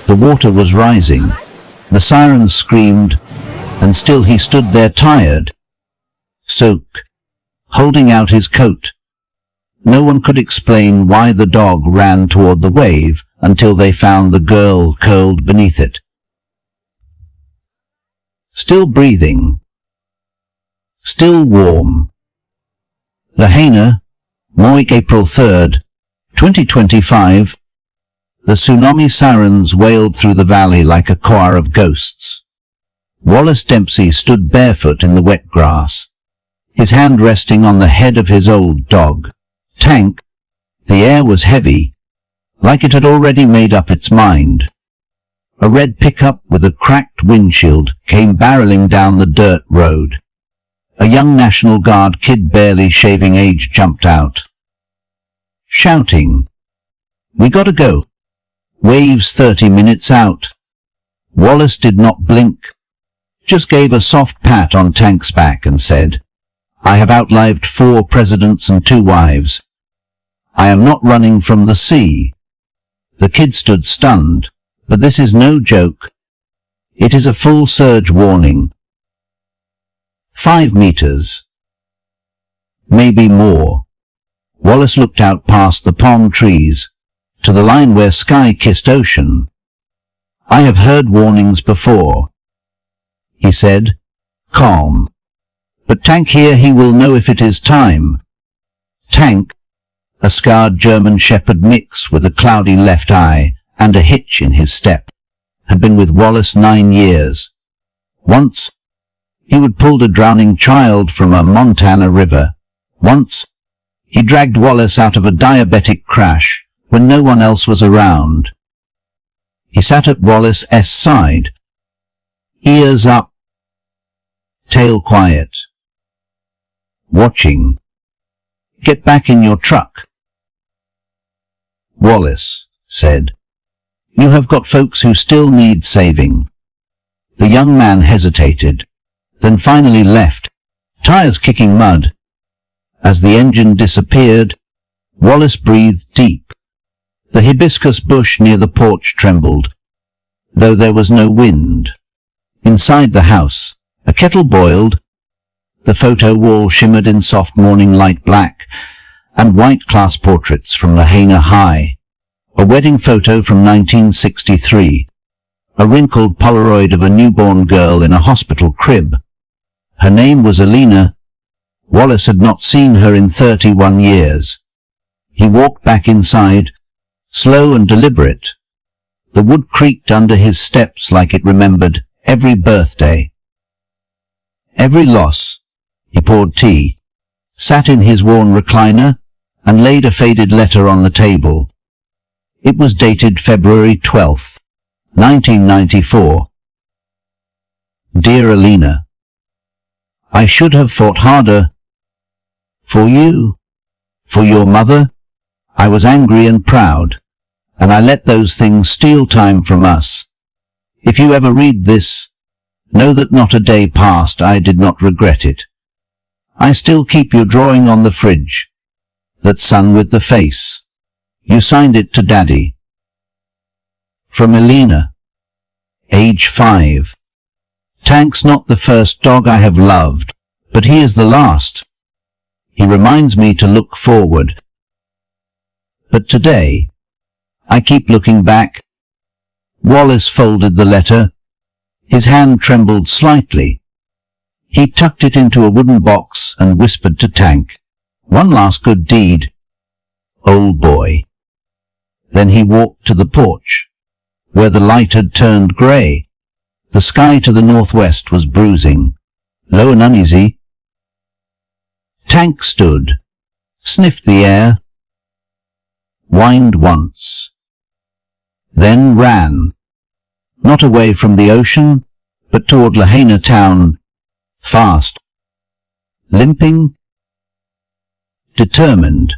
The water was rising. The sirens screamed, and still he stood there tired, soaked, holding out his coat. No one could explain why the dog ran toward the wave until they found the girl curled beneath it, still breathing, still warm. Lahaina, Moik, April 3rd, 2025. The tsunami sirens wailed through the valley like a choir of ghosts. Wallace Dempsey stood barefoot in the wet grass, his hand resting on the head of his old dog, Tank. The air was heavy, like it had already made up its mind. A red pickup with a cracked windshield came barreling down the dirt road. A young National Guard kid barely shaving age jumped out, shouting, "We gotta go. Wave's 30 minutes out." Wallace did not blink, just gave a soft pat on Tank's back and said, "I have outlived 4 presidents and 2 wives. I am not running from the sea." The kid stood stunned, but this is no joke. It is a full surge warning. 5 meters. Maybe more. Wallace looked out past the palm trees, to the line where sky kissed ocean. "I have heard warnings before," he said, calm. "But Tank here, he will know if it is time." Tank, a scarred German shepherd mix with a cloudy left eye and a hitch in his step, had been with Wallace 9 years. Once, he would pull a drowning child from a Montana river. Once, he dragged Wallace out of a diabetic crash when no one else was around. He sat at Wallace's side, ears up, tail quiet, watching. "Get back in your truck," Wallace said. "You have got folks who still need saving." The young man hesitated, then finally left, tires kicking mud. As the engine disappeared, Wallace breathed deep. The hibiscus bush near the porch trembled, though there was no wind. Inside the house, a kettle boiled. The photo wall shimmered in soft morning light black and white class portraits from Lahaina High. A wedding photo from 1963. A wrinkled Polaroid of a newborn girl in a hospital crib. Her name was Alina. Wallace had not seen her in 31 years. He walked back inside, slow and deliberate. The wood creaked under his steps like it remembered every birthday, every loss. He poured tea, sat in his worn recliner, and laid a faded letter on the table. It was dated February 12th, 1994. Dear Alina, I should have fought harder. For you, for your mother, I was angry and proud, and I let those things steal time from us. If you ever read this, know that not a day passed I did not regret it. I still keep your drawing on the fridge, that son with the face. You signed it to Daddy. From Alina, age 5. Tank's not the first dog I have loved, but he is the last. He reminds me to look forward. But today, I keep looking back. Wallace folded the letter. His hand trembled slightly. He tucked it into a wooden box and whispered to Tank, "One last good deed, old boy." Then he walked to the porch, where the light had turned grey. The sky to the northwest was bruising, low and uneasy. Tank stood, sniffed the air, whined once, then ran, not away from the ocean, but toward Lahaina town, fast, limping, determined,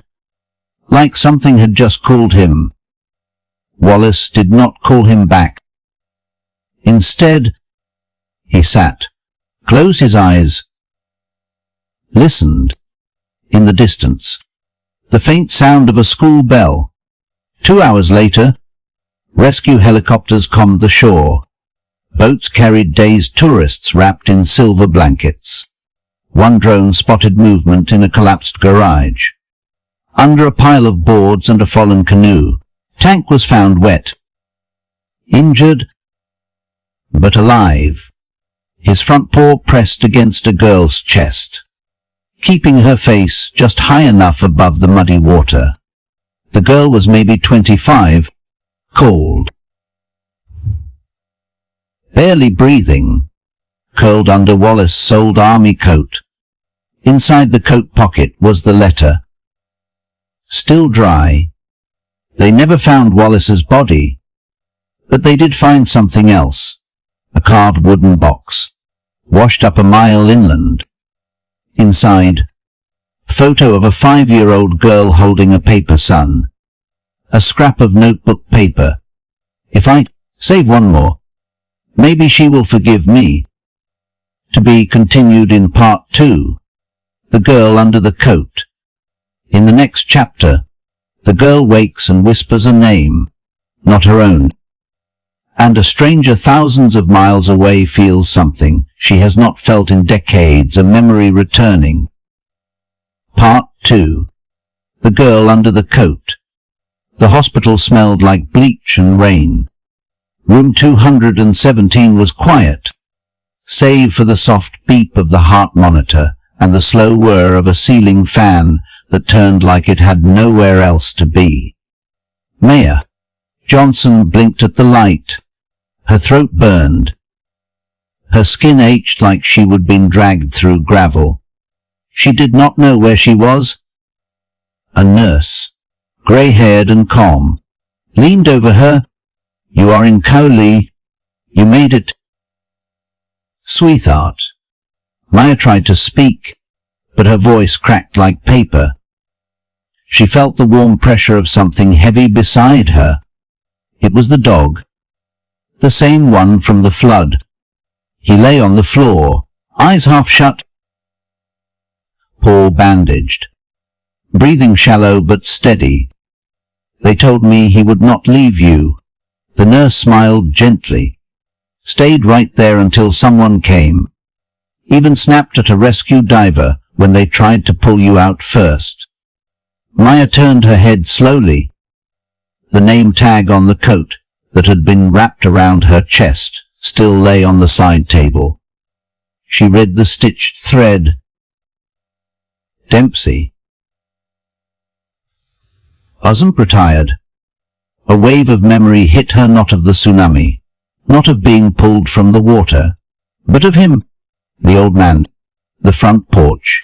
like something had just called him. Wallace did not call him back. Instead, he sat, closed his eyes, listened. In the distance, the faint sound of a school bell. 2 hours later, Rescue helicopters combed the shore. Boats carried dazed tourists wrapped in silver blankets. One drone spotted movement in a collapsed garage. Under a pile of boards and a fallen canoe, Tank was found wet. Injured, but alive. His front paw pressed against a girl's chest, keeping her face just high enough above the muddy water. The girl was maybe 25, cold, barely breathing, curled under Wallace's old army coat. Inside the coat pocket was the letter. Still dry. They never found Wallace's body, but they did find something else. A carved wooden box, washed up a mile inland. Inside, a photo of a 5-year-old girl holding a paper sun. A scrap of notebook paper. If I save one more, maybe she will forgive me. To be continued in part 2. The girl under the coat. In the next chapter, the girl wakes and whispers a name, not her own. And a stranger thousands of miles away feels something she has not felt in decades, a memory returning. Part 2. The girl under the coat. The hospital smelled like bleach and rain. Room 217 was quiet, save for the soft beep of the heart monitor and the slow whir of a ceiling fan that turned like it had nowhere else to be. Maya Johnson blinked at the light. Her throat burned. Her skin ached like she would been dragged through gravel. She did not know where she was. A nurse, grey-haired and calm, leaned over her. "You are in Cowley. You made it." "Sweetheart." Maya tried to speak, but her voice cracked like paper. She felt the warm pressure of something heavy beside her. It was the dog. The same one from the flood. He lay on the floor, eyes half shut, paw bandaged, breathing shallow but steady. "They told me he would not leave you." The nurse smiled gently, stayed right there until someone came, even snapped at a rescue diver when they tried to pull you out first. Maya turned her head slowly. The name tag on the coat that had been wrapped around her chest still lay on the side table. She read the stitched thread. Dempsey. Wasn't retired. A wave of memory hit her, not of the tsunami, not of being pulled from the water, but of him, the old man, the front porch,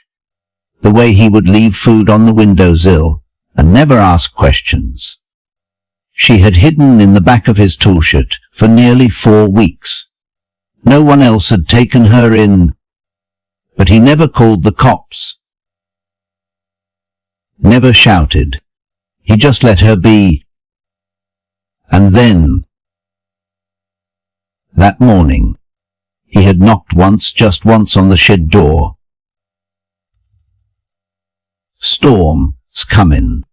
the way he would leave food on the windowsill and never ask questions. She had hidden in the back of his toolshed for nearly 4 weeks. No one else had taken her in, but he never called the cops, never shouted. He just let her be. And then, that morning, he had knocked once, just once, on the shed door. "Storm's comin',"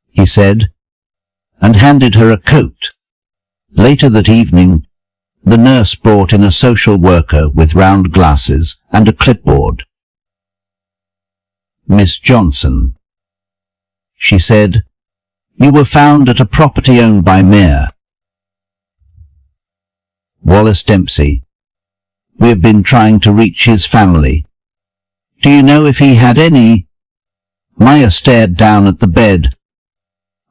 he said, and handed her a coat. Later that evening, the nurse brought in a social worker with round glasses and a clipboard. "Miss Johnson," she said, "you were found at a property owned by Mayor Wallace Dempsey. We have been trying to reach his family. Do you know if he had any?" Maya stared down at the bed.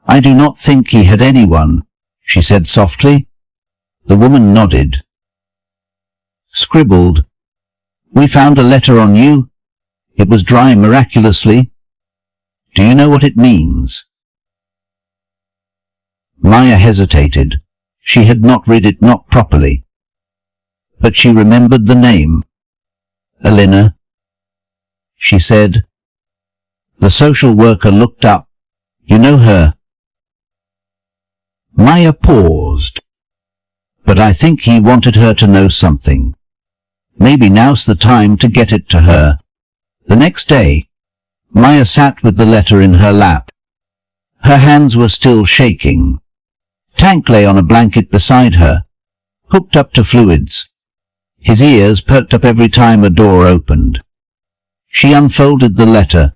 "I do not think he had anyone," she said softly. The woman nodded. Scribbled, "We found a letter on you. It was dry miraculously. Do you know what it means?" Maya hesitated. She had not read it, not properly. But she remembered the name. "Elena," she said. The social worker looked up. "You know her?" Maya paused. "But I think he wanted her to know something. Maybe now's the time to get it to her." The next day, Maya sat with the letter in her lap. Her hands were still shaking. Tank lay on a blanket beside her, hooked up to fluids. His ears perked up every time a door opened. She unfolded the letter.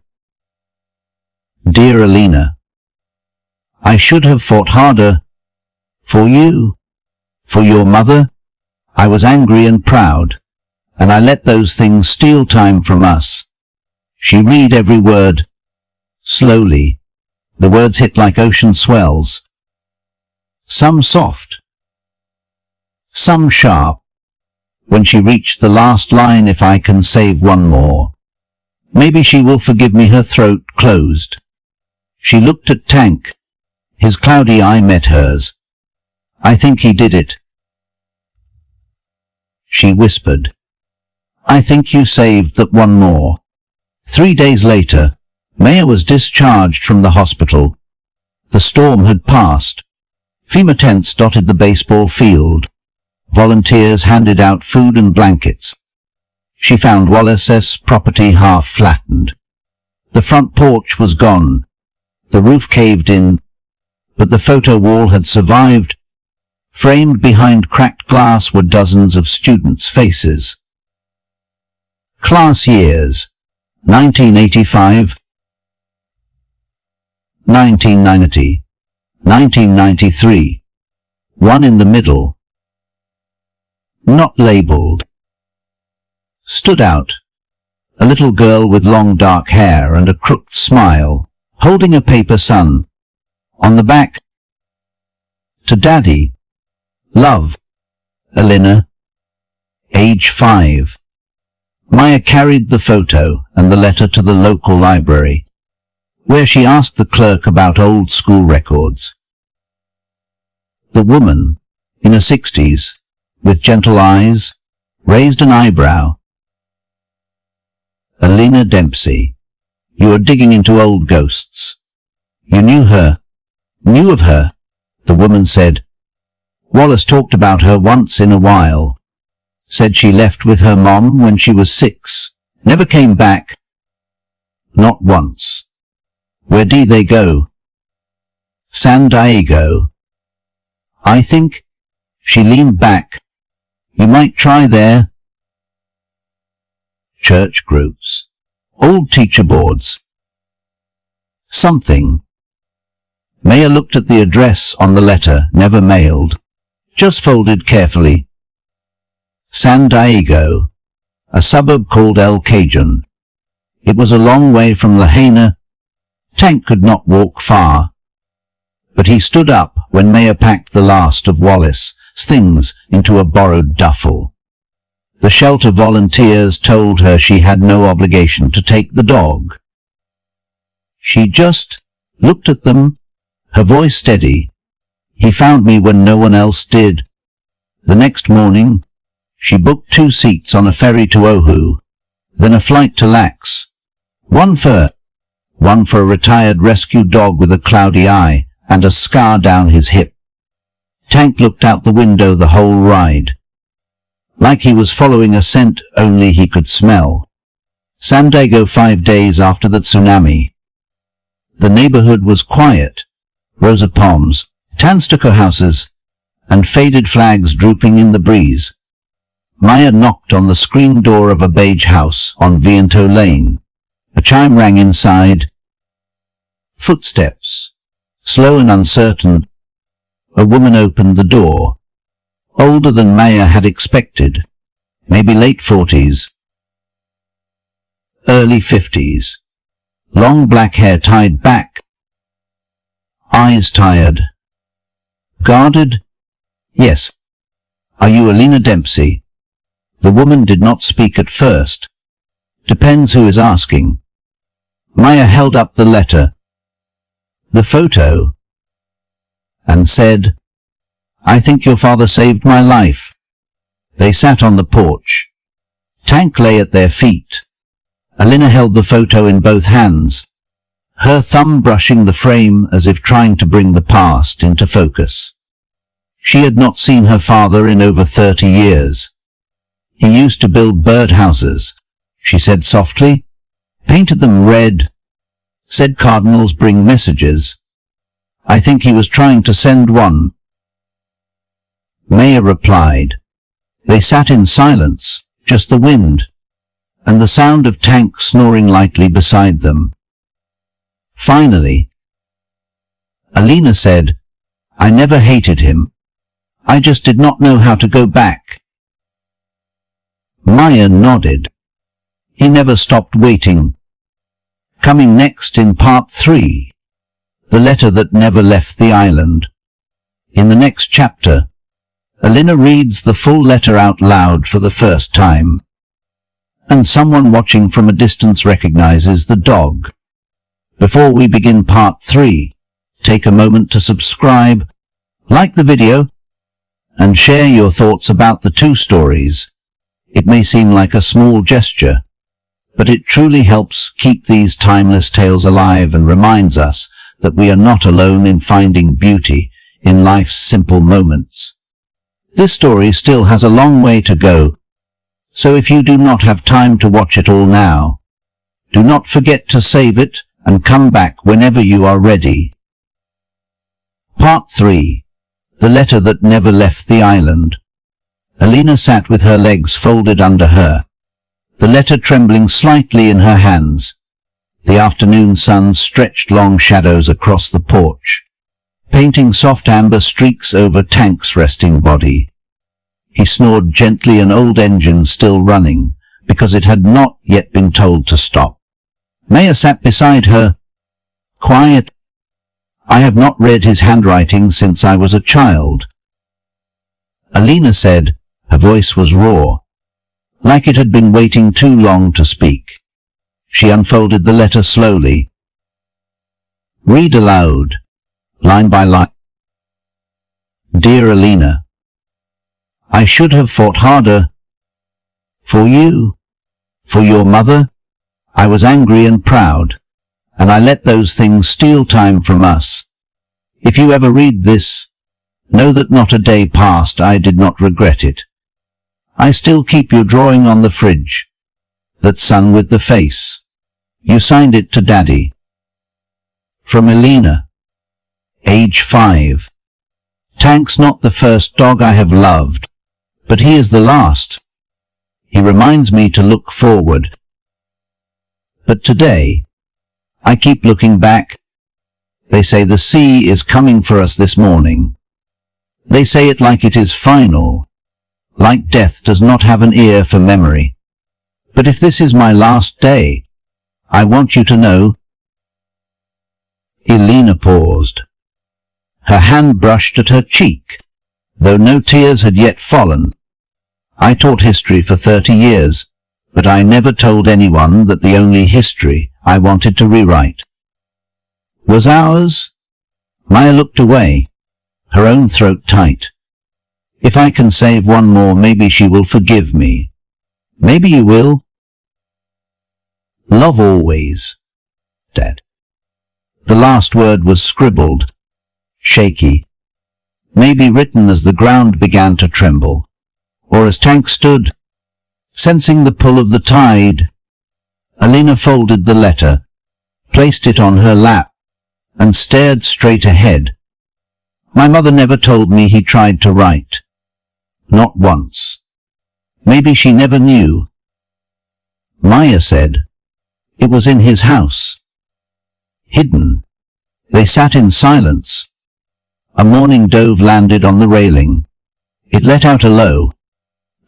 Dear Alina, I should have fought harder. For you. For your mother. I was angry and proud, and I let those things steal time from us. She read every word. Slowly. The words hit like ocean swells. Some soft. Some sharp. When she reached the last line, if I can save one more. Maybe she will forgive me. Her throat closed. She looked at Tank. His cloudy eye met hers. I think he did it. She whispered. I think you saved that one more. 3 days later, Maya was discharged from the hospital. The storm had passed. FEMA tents dotted the baseball field. Volunteers handed out food and blankets. She found Wallace's property half flattened. The front porch was gone. The roof caved in, but the photo wall had survived. Framed behind cracked glass were dozens of students' faces. Class years: 1985, 1990, 1993. One in the middle, not labeled, stood out. A little girl with long dark hair and a crooked smile, holding a paper sun. On the back, to Daddy. Love. Alina. Age 5. Maya carried the photo and the letter to the local library, where she asked the clerk about old school records. The woman, in her 60s, with gentle eyes, raised an eyebrow. Alina Dempsey, you are digging into old ghosts. You knew of her, the woman said. Wallace talked about her once in a while. Said she left with her mom when she was 6. Never came back. Not once. Where did they go? San Diego. I think. She leaned back. You might try there. Church groups. Old teacher boards. Something. Maya looked at the address on the letter, never mailed. Just folded carefully. San Diego, a suburb called El Cajon. It was a long way from Lahaina. Tank could not walk far. But he stood up when Maya packed the last of Wallace's things into a borrowed duffel. The shelter volunteers told her she had no obligation to take the dog. She just looked at them, her voice steady. He found me when no one else did. The next morning, she booked 2 seats on a ferry to Oahu, then a flight to Lax. One for a retired rescue dog with a cloudy eye and a scar down his hip. Tank looked out the window the whole ride, like he was following a scent only he could smell. San Diego 5 days after the tsunami. The neighborhood was quiet. Rows of palms, tan stucco houses, and faded flags drooping in the breeze. Maya knocked on the screen door of a beige house on Viento Lane. A chime rang inside. Footsteps. Slow and uncertain. A woman opened the door. Older than Maya had expected. Maybe late 40s. Early 50s. Long black hair tied back. Eyes tired. Guarded? Yes. Are you Alina Dempsey? The woman did not speak at first. Depends who is asking. Maya held up the letter, the photo, and said, I think your father saved my life. They sat on the porch. Tank lay at their feet. Alina held the photo in both hands, her thumb brushing the frame as if trying to bring the past into focus. She had not seen her father in over 30 years. He used to build birdhouses, she said softly, painted them red, said cardinals bring messages. I think he was trying to send one, Maya replied. They sat in silence, just the wind, and the sound of Tank snoring lightly beside them. Finally, Alina said, I never hated him. I just did not know how to go back. Maya nodded. He never stopped waiting. Coming next in part 3, The Letter That Never Left the Island. In the next chapter, Alina reads the full letter out loud for the first time, and someone watching from a distance recognizes the dog. Before we begin part 3, take a moment to subscribe, like the video, and share your thoughts about the two stories. It may seem like a small gesture, but it truly helps keep these timeless tales alive and reminds us that we are not alone in finding beauty in life's simple moments. This story still has a long way to go, so if you do not have time to watch it all now, do not forget to save it and come back whenever you are ready. Part 3. The Letter That Never Left the Island. Alina sat with her legs folded under her, the letter trembling slightly in her hands. The afternoon sun stretched long shadows across the porch, painting soft amber streaks over Tank's resting body. He snored gently, an old engine still running, because it had not yet been told to stop. Maya sat beside her, quiet. I have not read his handwriting since I was a child. Alina said. Her voice was raw, like it had been waiting too long to speak. She unfolded the letter slowly. Read aloud, line by line. Dear Alina, I should have fought harder. For you, for your mother, I was angry and proud, and I let those things steal time from us. If you ever read this, know that not a day passed I did not regret it. I still keep your drawing on the fridge, that sun with the face. You signed it to Daddy. From Alina, age 5. Tank's not the first dog I have loved, but he is the last. He reminds me to look forward. But today, I keep looking back. They say the sea is coming for us this morning. They say it like it is final, like death does not have an ear for memory. But if this is my last day, I want you to know. Alina paused. Her hand brushed at her cheek, though no tears had yet fallen. I taught history for 30 years, but I never told anyone that the only history I wanted to rewrite was ours. Maya looked away, her own throat tight. If I can save one more, maybe she will forgive me. Maybe you will. Love always, Dad. The last word was scribbled, shaky, maybe written as the ground began to tremble, or as Tank stood, sensing the pull of the tide. Alina folded the letter, placed it on her lap, and stared straight ahead. My mother never told me he tried to write. Not once. Maybe she never knew. Maya said, it was in his house. Hidden. They sat in silence. A morning dove landed on the railing. It let out a low,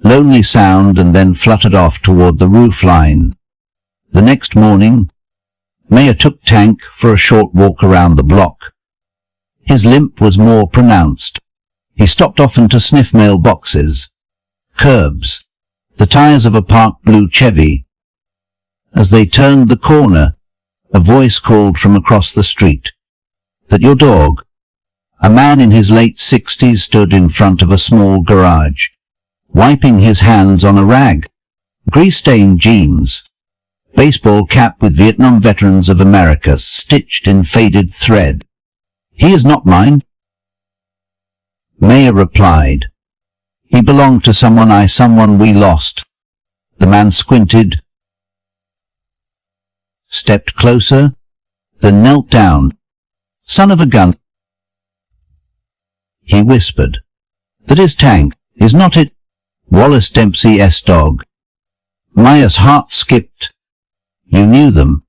lonely sound and then fluttered off toward the roof line. The next morning, Maya took Tank for a short walk around the block. His limp was more pronounced. He stopped often to sniff mailboxes, curbs, the tires of a parked blue Chevy. As they turned the corner, a voice called from across the street. That your dog? A man in his late 60s stood in front of a small garage, wiping his hands on a rag. Grease-stained jeans, baseball cap with Vietnam Veterans of America stitched in faded thread. He is not mine. Maya replied. He belonged to someone we lost. The man squinted, stepped closer, then knelt down. Son of a gun. He whispered. That is Tank, is not it? Wallace Dempsey's dog. Maya's heart skipped. You knew them?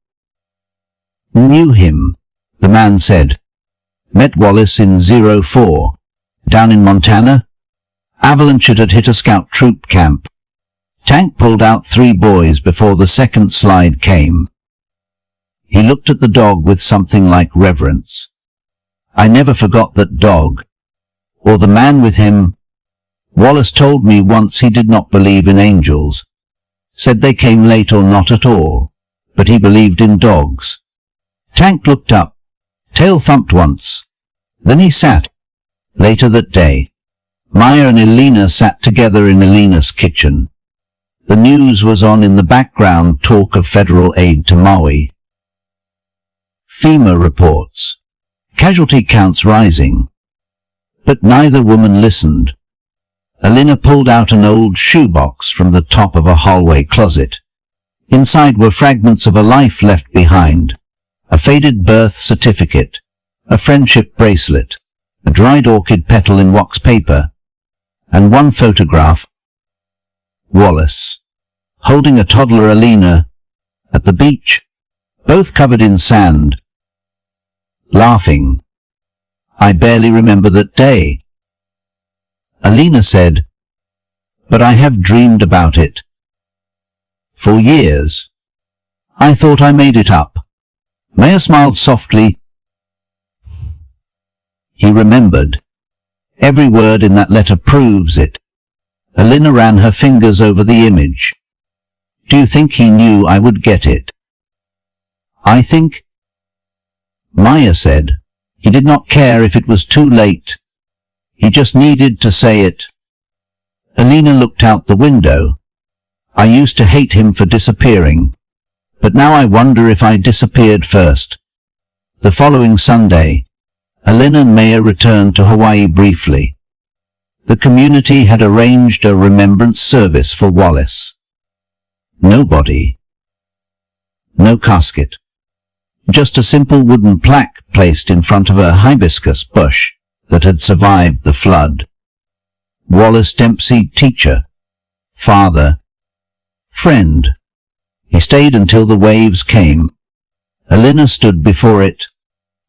Knew him, the man said. Met Wallace in 04. Down in Montana? Avalanche had hit a scout troop camp. Tank pulled out 3 boys before the second slide came. He looked at the dog with something like reverence. I never forgot that dog. Or the man with him. Wallace told me once he did not believe in angels. Said they came late or not at all. But he believed in dogs. Tank looked up. Tail thumped once. Then he sat. Later that day, Maya and Elena sat together in Elena's kitchen. The news was on in the background, talk of federal aid to Maui. FEMA reports. Casualty counts rising. But neither woman listened. Elena pulled out an old shoebox from the top of a hallway closet. Inside were fragments of a life left behind. A faded birth certificate, a friendship bracelet, a dried orchid petal in wax paper, and one photograph. Wallace, holding a toddler Elena, at the beach, both covered in sand, laughing. I barely remember that day. Elena said, but I have dreamed about it. For years. I thought I made it up. Maya smiled softly. He remembered. Every word in that letter proves it. Elena ran her fingers over the image. Do you think he knew I would get it? I think. Maya said, he did not care if it was too late. He just needed to say it. Elena looked out the window. I used to hate him for disappearing. But now I wonder if I disappeared first. The following Sunday, Elena and Maya returned to Hawaii briefly. The community had arranged a remembrance service for Wallace. No body. No casket. Just a simple wooden plaque placed in front of a hibiscus bush that had survived the flood. Wallace Dempsey, teacher, father, friend. He stayed until the waves came. Elena stood before it,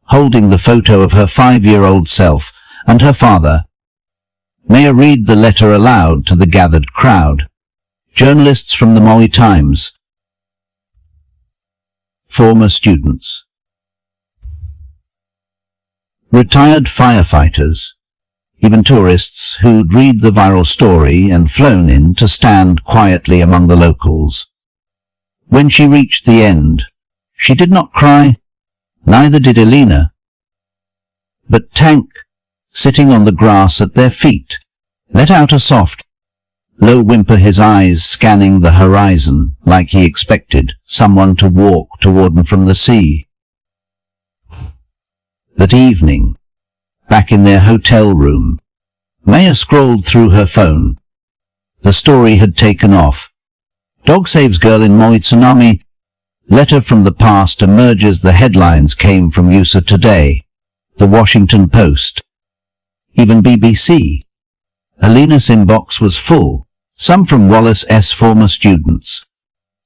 holding the photo of her 5-year-old self and her father. Maya read the letter aloud to the gathered crowd. Journalists from the Maui Times. Former students. Retired firefighters. Even tourists who'd read the viral story and flown in to stand quietly among the locals. When she reached the end, she did not cry, neither did Elena. But Tank, sitting on the grass at their feet, let out a soft, low whimper, his eyes scanning the horizon like he expected someone to walk toward them from the sea. That evening, back in their hotel room, Maya scrolled through her phone. The story had taken off. Dog saves girl in Maui tsunami. Letter from the past emerges. The headlines came from USA Today, The Washington Post, even BBC. Elena's inbox was full, some from Wallace's former students,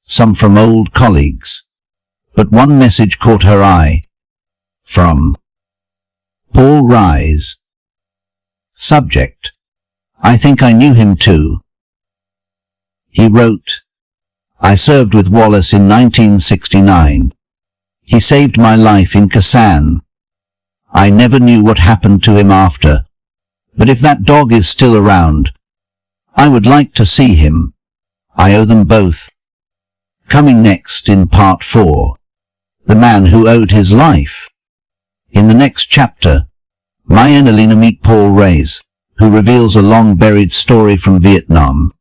some from old colleagues. But one message caught her eye. From Paul Rise. Subject: I think I knew him too. He wrote, I served with Wallace in 1969. He saved my life in Kasan. I never knew what happened to him after. But if that dog is still around, I would like to see him. I owe them both. Coming next in part 4, The Man Who Owed His Life. In the next chapter, Maya and Elena meet Paul Reyes, who reveals a long-buried story from Vietnam.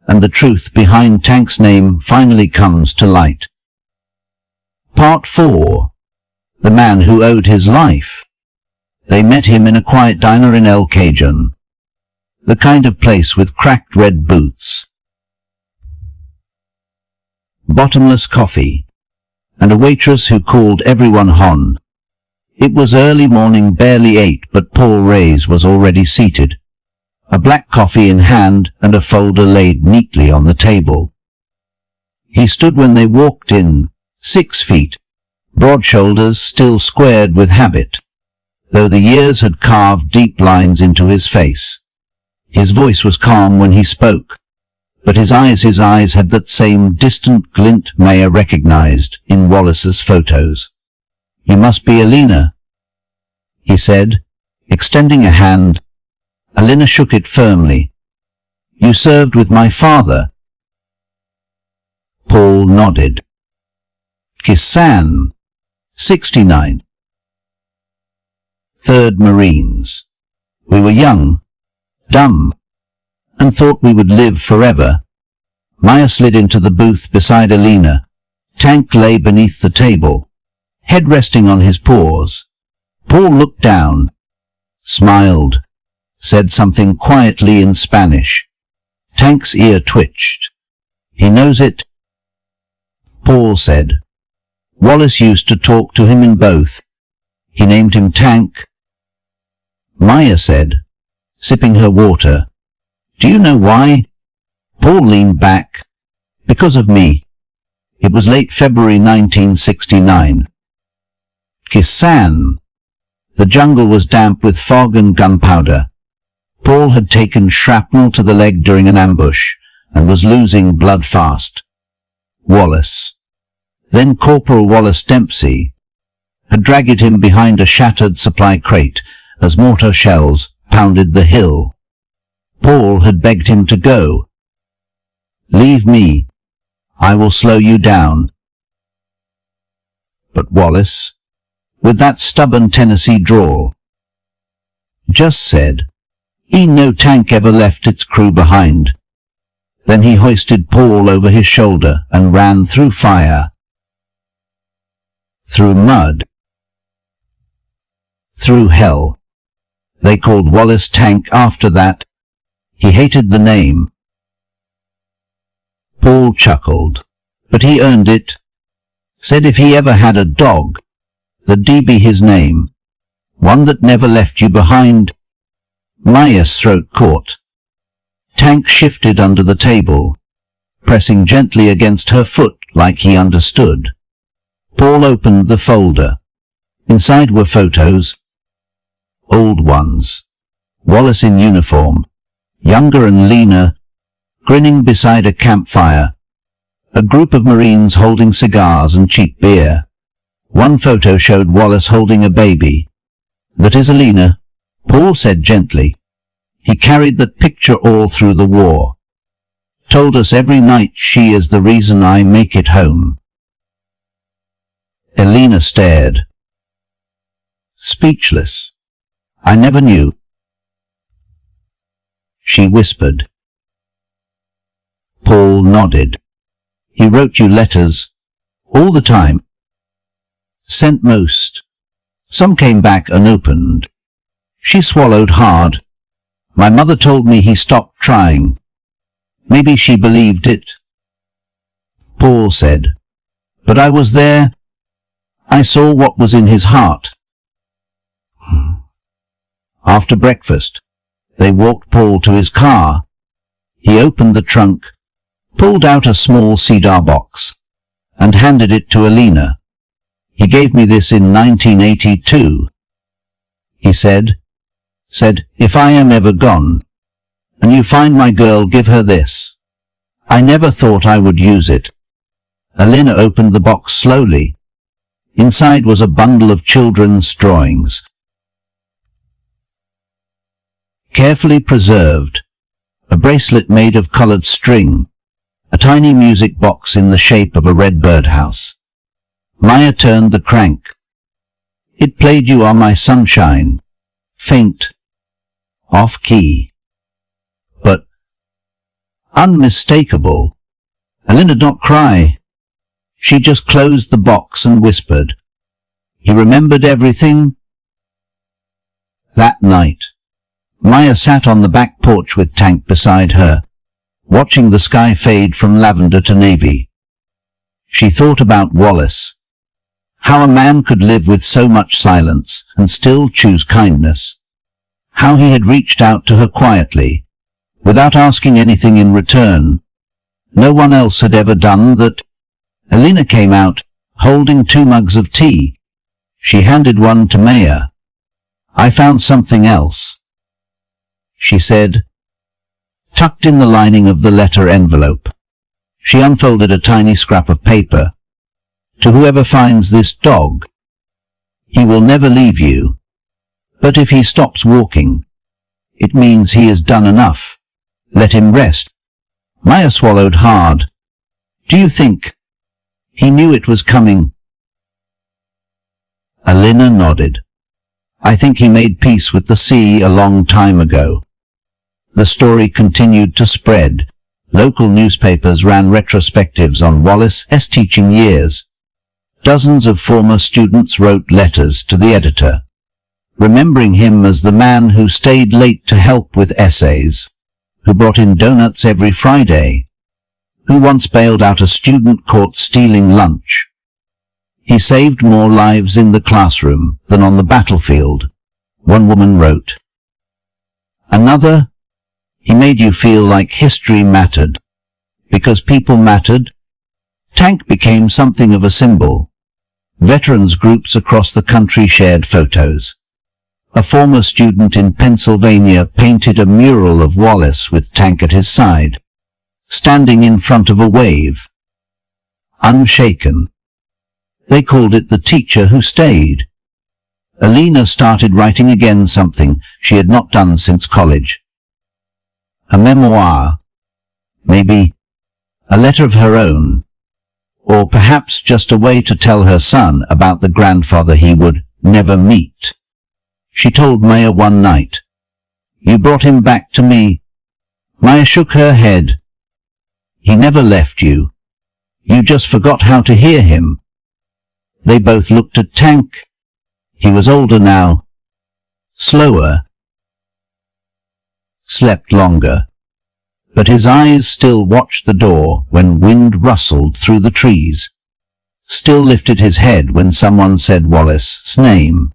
And the truth behind Tank's name finally comes to light. Part 4. The Man Who Owed His Life. They met him in a quiet diner in El Cajun, the kind of place with cracked red boots, bottomless coffee, and a waitress who called everyone Hon. It was early morning, barely 8, but Paul Reyes was already seated, a black coffee in hand and a folder laid neatly on the table. He stood when they walked in, 6 feet, broad shoulders still squared with habit, though the years had carved deep lines into his face. His voice was calm when he spoke, but his eyes had that same distant glint Maya recognized in Wallace's photos. "You must be Alina," he said, extending a hand. Alina shook it firmly. "You served with my father." Paul nodded. "Kisan, 69. 3rd Marines. We were young, dumb, and thought we would live forever." Maya slid into the booth beside Alina. Tank lay beneath the table, head resting on his paws. Paul looked down, smiled, said something quietly in Spanish. Tank's ear twitched. "He knows it," Paul said. "Wallace used to talk to him in both. He named him Tank." Maya said, sipping her water, "Do you know why?" Paul leaned back. "Because of me. It was late February 1969. Kisan. The jungle was damp with fog and gunpowder. Paul had taken shrapnel to the leg during an ambush and was losing blood fast. Wallace, then Corporal Wallace Dempsey, had dragged him behind a shattered supply crate as mortar shells pounded the hill. Paul had begged him to go. "Leave me. I will slow you down." But Wallace, with that stubborn Tennessee drawl, just said, no tank ever left its crew behind." Then he hoisted Paul over his shoulder and ran through fire, through mud, through hell. They called Wallace Tank after that. He hated the name. Paul chuckled, but he earned it. Said if he ever had a dog, that'd be his name. One that never left you behind. Maya's throat caught. Tank shifted under the table, pressing gently against her foot like he understood. Paul opened the folder. Inside were photos. Old ones. Wallace in uniform, younger and leaner, grinning beside a campfire. A group of Marines holding cigars and cheap beer. One photo showed Wallace holding a baby. "That is Alina," Paul said gently. "He carried that picture all through the war. Told us every night she is the reason I make it home." Alina stared, speechless. "I never knew," she whispered. Paul nodded. "He wrote you letters, all the time. Sent most. Some came back unopened." She swallowed hard. "My mother told me he stopped trying. Maybe she believed it." Paul said, "But I was there. I saw what was in his heart." After breakfast, they walked Paul to his car. He opened the trunk, pulled out a small cedar box, and handed it to Alina. "He gave me this in 1982. He said, if I am ever gone, and you find my girl, give her this. I never thought I would use it." Alina opened the box slowly. Inside was a bundle of children's drawings, carefully preserved, a bracelet made of colored string, a tiny music box in the shape of a red birdhouse. Maya turned the crank. It played "You Are My Sunshine," faint, off-key, but unmistakable. Alina did not cry. She just closed the box and whispered, "He remembered everything." That night, Maya sat on the back porch with Tank beside her, watching the sky fade from lavender to navy. She thought about Wallace, how a man could live with so much silence and still choose kindness, how he had reached out to her quietly, without asking anything in return. No one else had ever done that. Elena came out, holding 2 mugs of tea. She handed one to Maya. "I found something else," she said, tucked in the lining of the letter envelope. She unfolded a tiny scrap of paper. "To whoever finds this dog, he will never leave you. But if he stops walking, it means he has done enough. Let him rest." Maya swallowed hard. "Do you think he knew it was coming?" Elena nodded. "I think he made peace with the sea a long time ago." The story continued to spread. Local newspapers ran retrospectives on Wallace's teaching years. Dozens of former students wrote letters to the editor, remembering him as the man who stayed late to help with essays, who brought in donuts every Friday, who once bailed out a student caught stealing lunch. "He saved more lives in the classroom than on the battlefield," one woman wrote. Another, "He made you feel like history mattered. Because people mattered, Tank became something of a symbol." Veterans groups across the country shared photos. A former student in Pennsylvania painted a mural of Wallace with Tank at his side, standing in front of a wave, unshaken. They called it the teacher who stayed. Elena started writing again, something she had not done since college. A memoir, maybe a letter of her own, or perhaps just a way to tell her son about the grandfather he would never meet. She told Maya one night, "You brought him back to me." Maya shook her head. "He never left you. You just forgot how to hear him." They both looked at Tank. He was older now, slower, slept longer, but his eyes still watched the door when wind rustled through the trees, still lifted his head when someone said Wallace's name.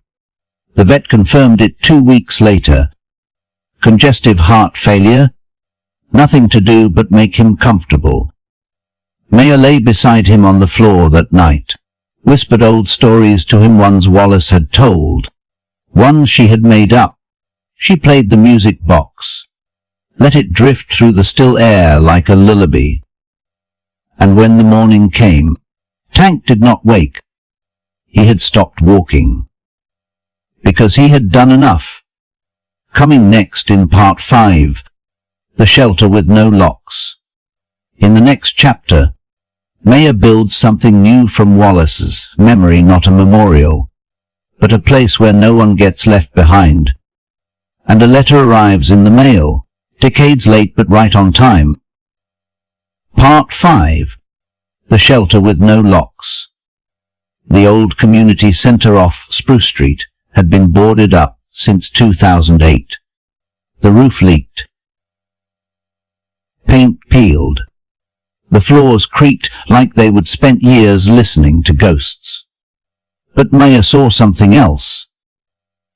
The vet confirmed it 2 weeks later. Congestive heart failure, nothing to do but make him comfortable. Maya lay beside him on the floor that night, whispered old stories to him, ones Wallace had told, ones she had made up. She played the music box, let it drift through the still air like a lullaby. And when the morning came, Tank did not wake. He had stopped walking, because he had done enough. Coming next in part 5, The Shelter with No Locks. In the next chapter, Maya builds something new from Wallace's memory, not a memorial, but a place where no one gets left behind. And a letter arrives in the mail, decades late but right on time. Part 5, The Shelter with No Locks. The old community center off Spruce Street had been boarded up since 2008. The roof leaked. Paint peeled. The floors creaked like they would spent years listening to ghosts. But Maya saw something else.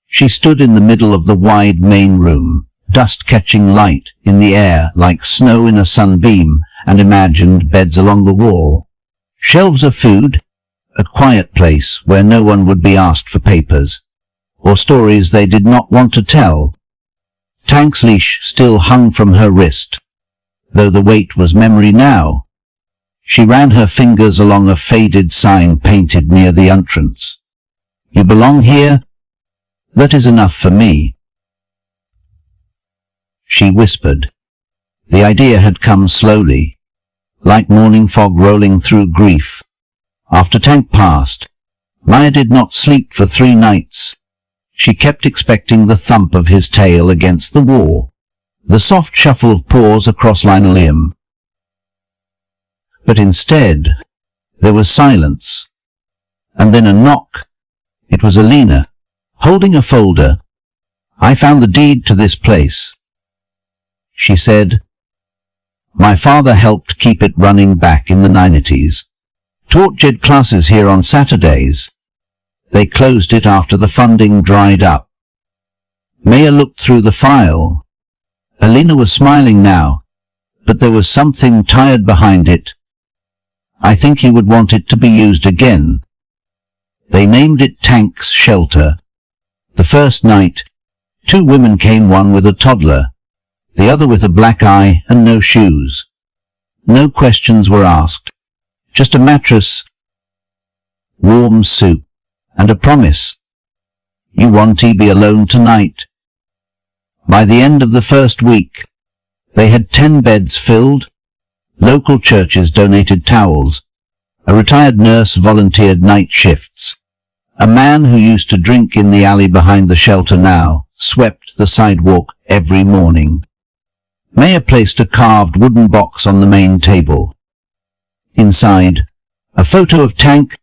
She stood in the middle of the wide main room, dust catching light in the air like snow in a sunbeam, and imagined beds along the wall, shelves of food, a quiet place where no one would be asked for papers, or stories they did not want to tell. Tank's leash still hung from her wrist, though the weight was memory now. She ran her fingers along a faded sign painted near the entrance. "You belong here? That is enough for me," she whispered. The idea had come slowly, like morning fog rolling through grief. After Tank passed, Maya did not sleep for 3 nights. She kept expecting the thump of his tail against the wall, the soft shuffle of paws across linoleum. But instead, there was silence, and then a knock. It was Elena, holding a folder. "I found the deed to this place," she said. "My father helped keep it running back in the 90s. Taught GED classes here on Saturdays. They closed it after the funding dried up. Maya looked through the file. Elena was smiling now, but there was something tired behind it. I think he would want it to be used again. They named it Tank's Shelter. The first night, 2 women came, one with a toddler, the other with a black eye and no shoes. No questions were asked. Just a mattress, warm soup, and a promise. You won't be alone tonight. By the end of the first week, they had 10 beds filled. Local churches donated towels. A retired nurse volunteered night shifts. A man who used to drink in the alley behind the shelter now swept the sidewalk every morning. Maya placed a carved wooden box on the main table. Inside, a photo of Tank,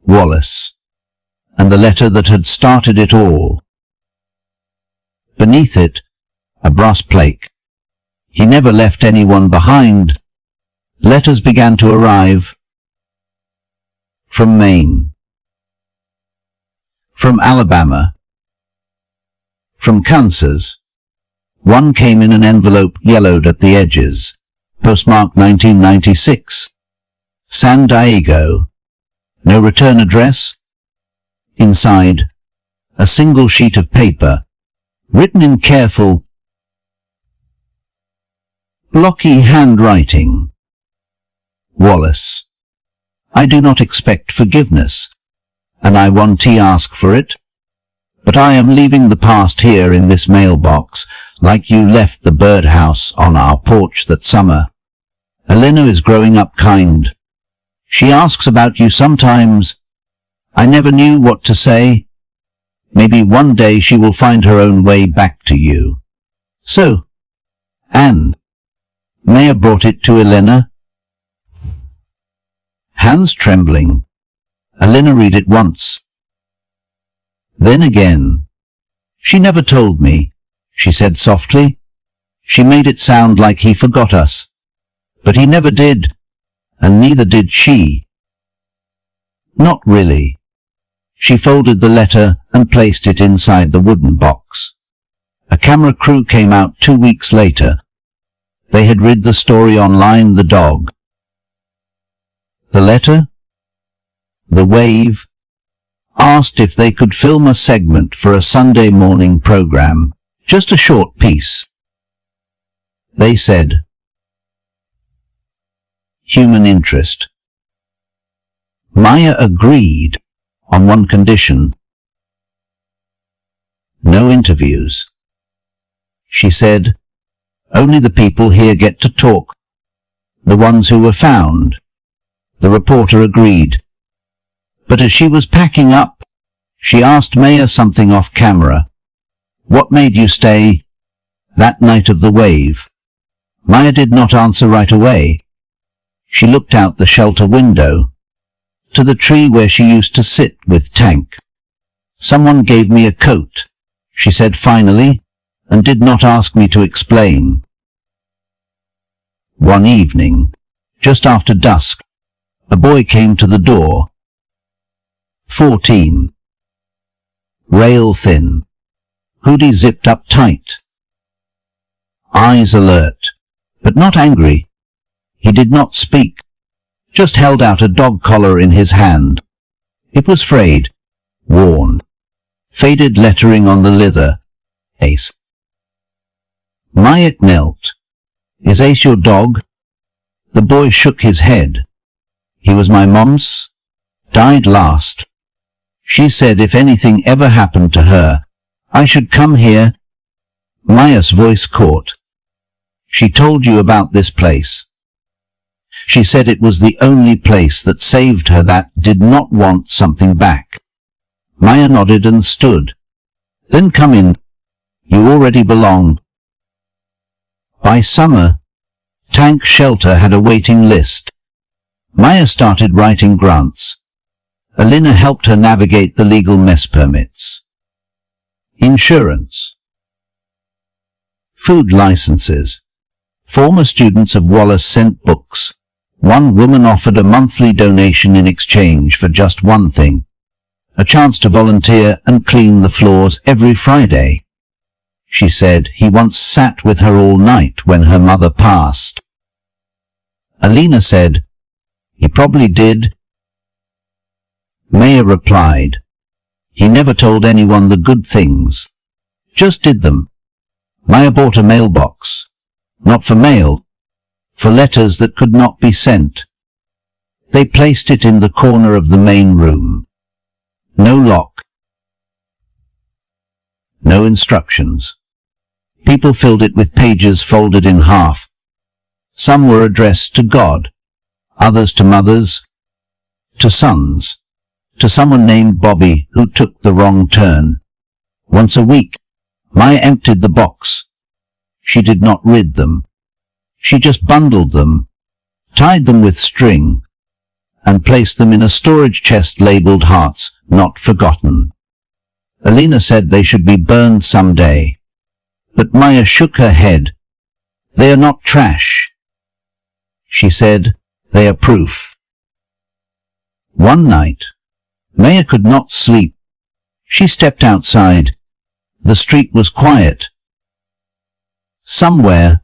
Wallace, and the letter that had started it all. Beneath it, a brass plate. He never left anyone behind. Letters began to arrive. From Maine. From Alabama. From Kansas. One came in an envelope yellowed at the edges. Postmark 1996. San Diego. No return address. Inside, a single sheet of paper, written in careful, blocky handwriting. Wallace. I do not expect forgiveness, and I won't ask for it. But I am leaving the past here in this mailbox, like you left the birdhouse on our porch that summer. Elena is growing up kind. She asks about you sometimes. I never knew what to say. Maybe one day she will find her own way back to you. So, Anne. Maya brought it to Elena. Hands trembling. Elena read it once. Then again. She never told me, she said softly. She made it sound like he forgot us. But he never did, and neither did she. Not really. She folded the letter and placed it inside the wooden box. A camera crew came out 2 weeks later. They had read the story online, The Dog. The letter? The Wave? Asked if they could film a segment for a Sunday morning program, just a short piece. They said, human interest. Maya agreed on one condition. No interviews. She said, only the people here get to talk, the ones who were found. The reporter agreed. But as she was packing up, she asked Maya something off camera. What made you stay that night of the wave? Maya did not answer right away. She looked out the shelter window, to the tree where she used to sit with Tank. Someone gave me a coat, she said finally, and did not ask me to explain. One evening, just after dusk, a boy came to the door. 14. Rail thin. Hoodie zipped up tight. Eyes alert, but not angry. He did not speak, just held out a dog collar in his hand. It was frayed, worn, faded lettering on the leather. Ace. Maya knelt. Is Ace your dog? The boy shook his head. He was my mom's. Died last. She said if anything ever happened to her, I should come here. Maya's voice caught. She told you about this place. She said it was the only place that saved her, that did not want something back. Maya nodded and stood. Then come in. You already belong. By summer, Tank Shelter had a waiting list. Maya started writing grants. Elena helped her navigate the legal mess permits. Insurance. Food licenses. Former students of Wallace sent books. One woman offered a monthly donation in exchange for just one thing: a chance to volunteer and clean the floors every Friday. She said he once sat with her all night when her mother passed. Alina said, he probably did. Maya replied, he never told anyone the good things. Just did them. Maya bought a mailbox. Not for mail. For letters that could not be sent. They placed it in the corner of the main room. No lock. No instructions. People filled it with pages folded in half. Some were addressed to God, others to mothers, to sons, to someone named Bobby who took the wrong turn. Once a week, Maya emptied the box. She did not rid them. She just bundled them, tied them with string, and placed them in a storage chest labeled Hearts Not Forgotten. Alina said they should be burned someday. But Maya shook her head. They are not trash. She said, they are proof. One night, Maya could not sleep. She stepped outside. The street was quiet. Somewhere,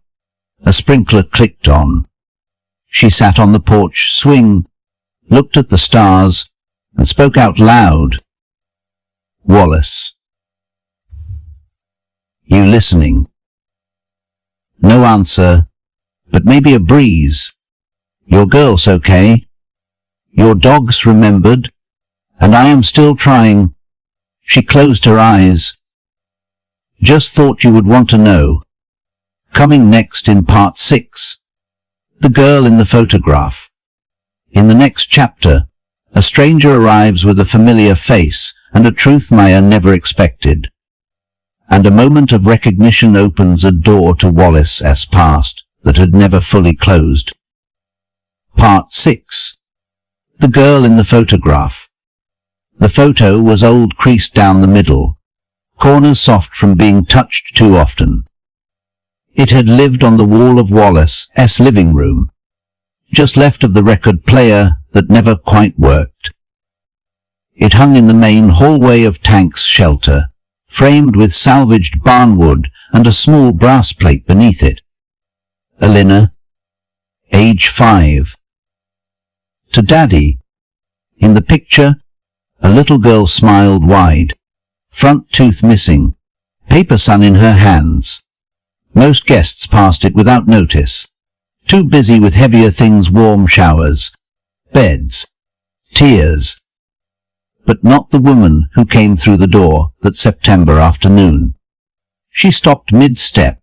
a sprinkler clicked on. She sat on the porch swing, looked at the stars, and spoke out loud. Wallace. You listening? No answer, but maybe a breeze. Your girl's okay. Your dog's remembered, and I am still trying. She closed her eyes. Just thought you would want to know. Coming next in part 6. The girl in the photograph. In the next chapter, a stranger arrives with a familiar face and a truth Maya never expected. And a moment of recognition opens a door to Wallace's past that had never fully closed. Part 6. The girl in the photograph. The photo was old, creased down the middle, corners soft from being touched too often. It had lived on the wall of Wallace's living room, just left of the record player that never quite worked. It hung in the main hallway of Tank's shelter, framed with salvaged barnwood and a small brass plate beneath it. Alina, age 5. To Daddy. In the picture, a little girl smiled wide, front tooth missing, paper sun in her hands. Most guests passed it without notice, too busy with heavier things, warm showers, beds, tears. But not the woman who came through the door that September afternoon. She stopped mid-step,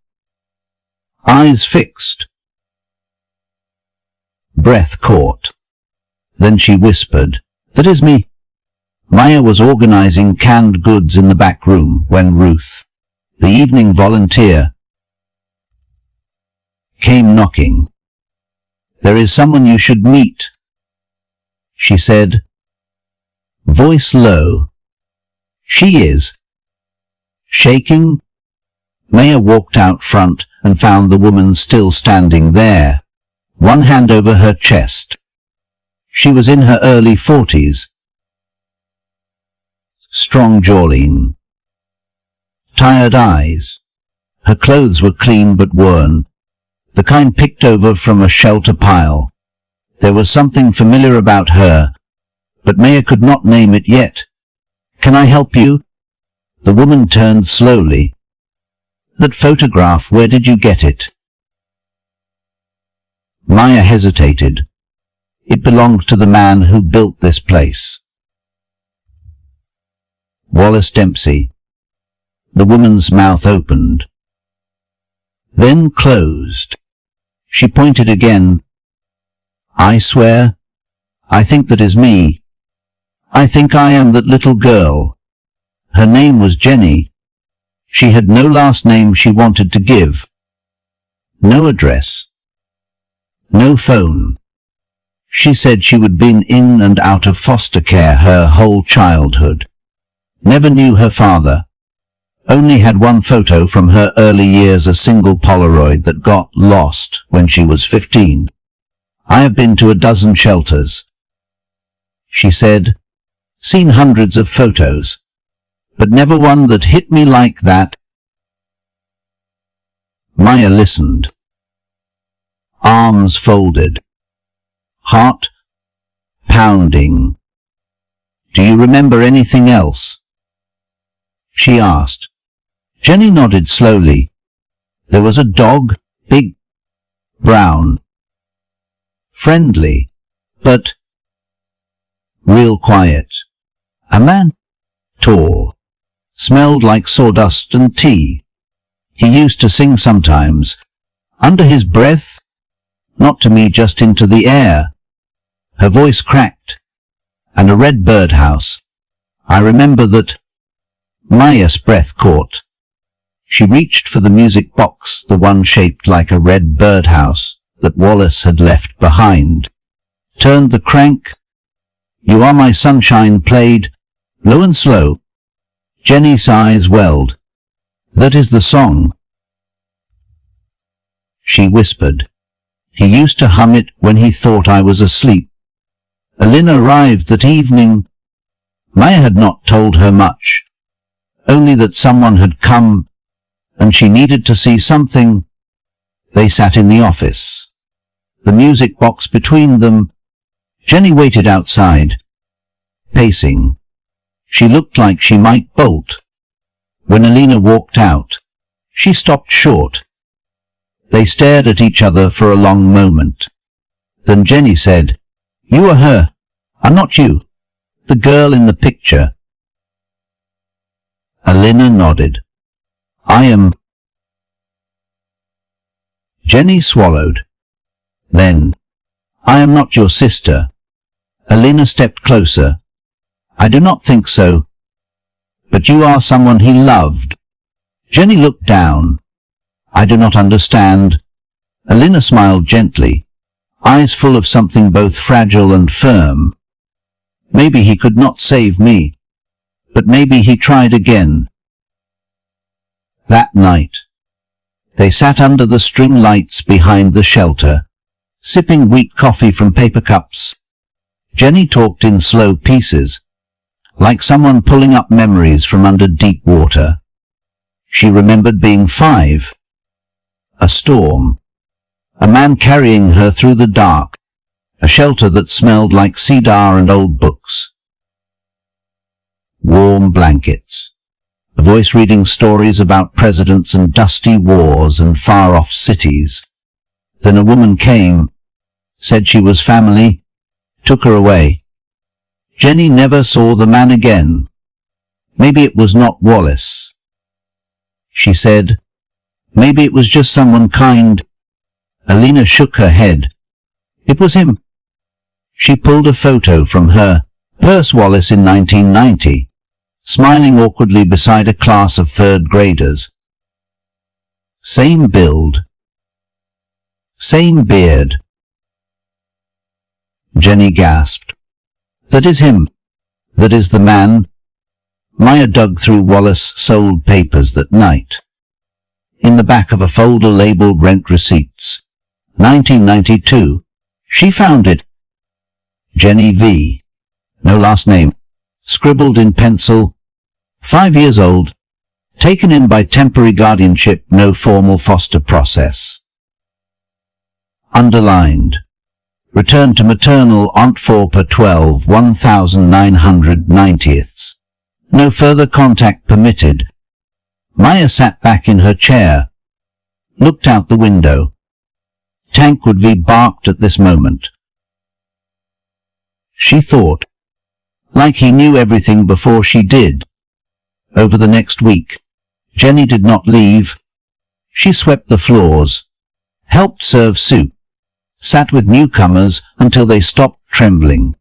eyes fixed, breath caught. Then she whispered, "That is me." Maya was organizing canned goods in the back room when Ruth, the evening volunteer, came knocking. "There is someone you should meet," she said, voice low. "She is." Shaking, Maya walked out front and found the woman still standing there, one hand over her chest. She was in her early 40s. Strong jawline. Tired eyes. Her clothes were clean but worn, the kind picked over from a shelter pile. There was something familiar about her, but Maya could not name it yet. "Can I help you?" The woman turned slowly. "That photograph, where did you get it?" Maya hesitated. It belonged to the man who built this place. Wallace Dempsey. The woman's mouth opened, then closed. She pointed again. "I swear, I think that is me. I think I am that little girl." Her name was Jenny. She had no last name she wanted to give. No address. No phone. She said she would been in and out of foster care her whole childhood. Never knew her father. Only had one photo from her early years, a single Polaroid that got lost when she was 15. "I have been to a dozen shelters," she said, "seen hundreds of photos, but never one that hit me like that." Maya listened. Arms folded. Heart pounding. Do you remember anything else? She asked. Jenny nodded slowly. There was a dog, big, brown, friendly, but real quiet. A man, tall, smelled like sawdust and tea. He used to sing sometimes, under his breath, not to me, just into the air. Her voice cracked, and a red birdhouse. I remember that. Maya's breath caught. She reached for the music box, the one shaped like a red birdhouse that Wallace had left behind. Turned the crank. You Are My Sunshine played, low and slow. Jenny's eyes welled. That is the song. She whispered. He used to hum it when he thought I was asleep. Elena arrived that evening. Maya had not told her much, only that someone had come, and she needed to see something. They sat in the office, the music box between them. Jenny waited outside, pacing. She looked like she might bolt. When Elena walked out, she stopped short. They stared at each other for a long moment. Then Jenny said, You are her, and not you, the girl in the picture. Elena nodded. I am. Jenny swallowed. Then, I am not your sister. Elena stepped closer. I do not think so. But you are someone he loved. Jenny looked down. I do not understand. Elena smiled gently, eyes full of something both fragile and firm. Maybe he could not save me, but maybe he tried again. That night, they sat under the string lights behind the shelter, sipping weak coffee from paper cups. Jenny talked in slow pieces, like someone pulling up memories from under deep water. She remembered being 5. A storm. A man carrying her through the dark. A shelter that smelled like cedar and old books. Warm blankets. A voice reading stories about presidents and dusty wars and far-off cities. Then a woman came, said she was family, took her away. Jenny never saw the man again. Maybe it was not Wallace. She said, maybe it was just someone kind. Elena shook her head. It was him. She pulled a photo from her purse. Wallace in 1990, smiling awkwardly beside a class of 3rd graders. Same build. Same beard. Jenny gasped. That is him. That is the man. Maya dug through Wallace's sold papers that night. In the back of a folder labeled Rent Receipts, 1992, she found it. Jenny V. No last name. Scribbled in pencil. 5 years old. Taken in by temporary guardianship, no formal foster process. Underlined. Returned to maternal aunt 4 per 12, 1990ths. No further contact permitted. Maya sat back in her chair, looked out the window. Tank would be barked at this moment. She thought, like he knew everything before she did. Over the next week, Jenny did not leave. She swept the floors, helped serve soup, sat with newcomers until they stopped trembling.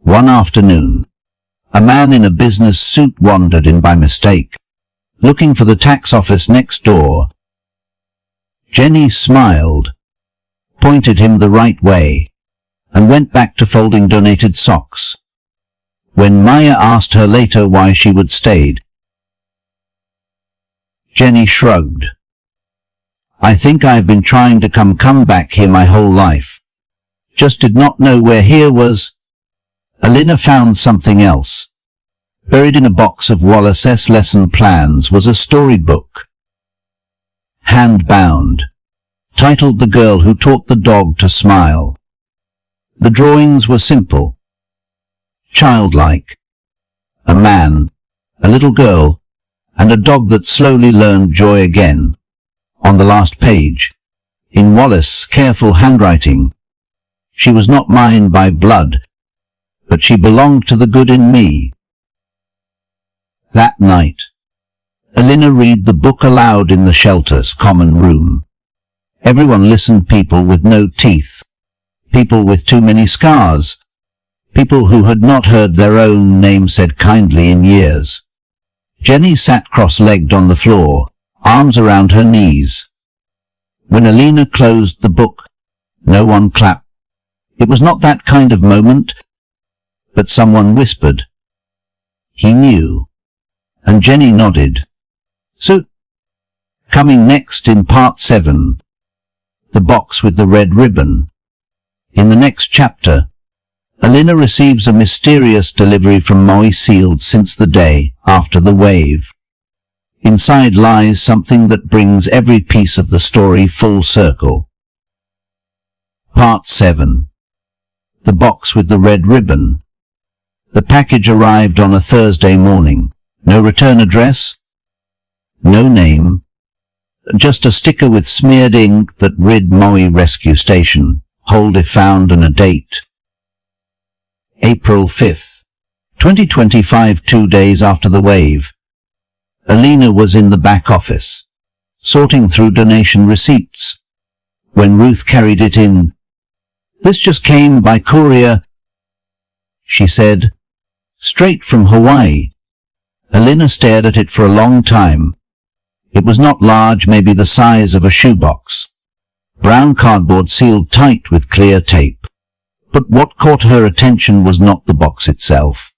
One afternoon, a man in a business suit wandered in by mistake, looking for the tax office next door. Jenny smiled, pointed him the right way, and went back to folding donated socks. When Maya asked her later why she would stayed, Jenny shrugged. I think I've been trying to come back here my whole life. Just did not know where here was. Elena found something else. Buried in a box of Wallace's lesson plans was a storybook. hand-bound, titled The Girl Who Taught the Dog to Smile. The drawings were simple, childlike. A man, a little girl, and a dog that slowly learned joy again. On the last page, in Wallace's careful handwriting, she was not mine by blood, but she belonged to the good in me. That night, Elena read the book aloud in the shelter's common room. Everyone listened, people with no teeth, people with too many scars, people who had not heard their own name said kindly in years. Jenny sat cross-legged on the floor, arms around her knees. When Elena closed the book, no one clapped. It was not that kind of moment, but someone whispered. He knew, and Jenny nodded. So, coming next in part 7, The Box with the Red Ribbon. In the next chapter, Elena receives a mysterious delivery from Moe, sealed since the day after the wave. Inside lies something that brings every piece of the story full circle. Part 7. The Box with the Red Ribbon. The package arrived on a Thursday morning. No return address, no name, just a sticker with smeared ink that read Moe Rescue Station, hold if found, and a date. April 5th, 2025, 2 days after the wave. Elena was in the back office, sorting through donation receipts, when Ruth carried it in. This just came by courier, she said, straight from Hawaii. Elena stared at it for a long time. It was not large, maybe the size of a shoebox. Brown cardboard sealed tight with clear tape. But what caught her attention was not the box itself.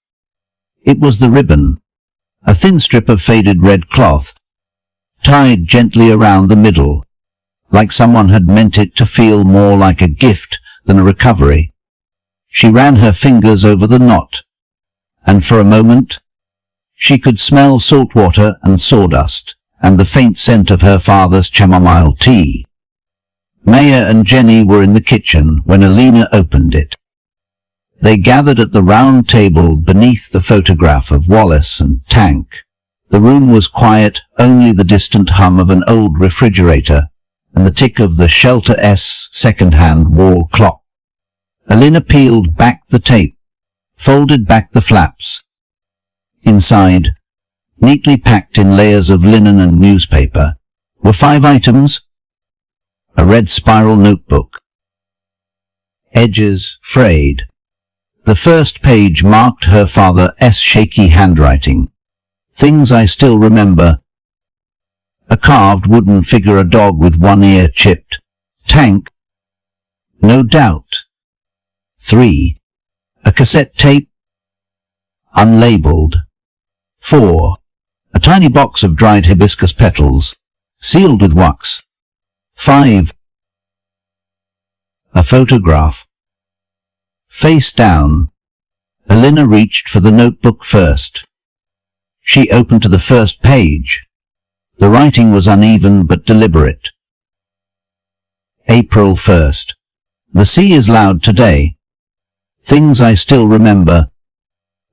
It was the ribbon, a thin strip of faded red cloth, tied gently around the middle, like someone had meant it to feel more like a gift than a recovery. She ran her fingers over the knot, and for a moment, she could smell salt water and sawdust, and the faint scent of her father's chamomile tea. Maya and Jenny were in the kitchen when Elena opened it. They gathered at the round table beneath the photograph of Wallace and Tank. The room was quiet, only the distant hum of an old refrigerator and the tick of the Shelter-S second-hand wall clock. Elena peeled back the tape, folded back the flaps. Inside, neatly packed in layers of linen and newspaper, were 5 items. A red spiral notebook, edges frayed. The first page marked her father's shaky handwriting. Things I still remember. A carved wooden figure, a dog with one ear chipped. Tank. No doubt. 3. A cassette tape. Unlabeled. 4. A tiny box of dried hibiscus petals, sealed with wax. 5. A photograph. Face down, Elena reached for the notebook first. She opened to the first page. The writing was uneven but deliberate. April 1st. The sea is loud today. Things I still remember.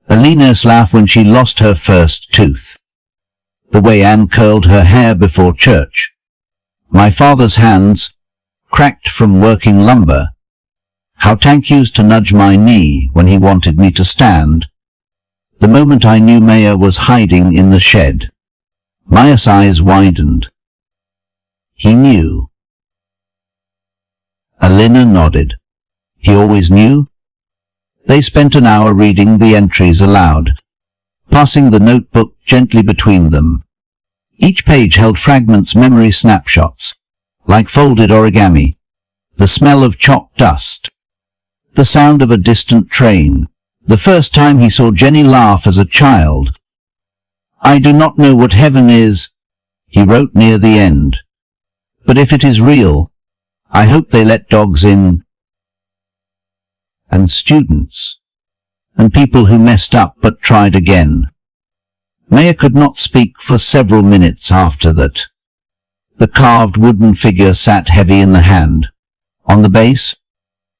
Elena's laugh when she lost her first tooth. The way Anne curled her hair before church. My father's hands, cracked from working lumber. How Tank used to nudge my knee when he wanted me to stand. The moment I knew Maya was hiding in the shed. Maya's eyes widened. He knew. Elena nodded. He always knew? They spent an hour reading the entries aloud, passing the notebook gently between them. Each page held fragments, memory snapshots, like folded origami. The smell of chalk dust. The sound of a distant train. The first time he saw Jenny laugh as a child. I do not know what heaven is, he wrote near the end. But if it is real, I hope they let dogs in. And students. And people who messed up but tried again. Maya could not speak for several minutes after that. The carved wooden figure sat heavy in the hand. On the base,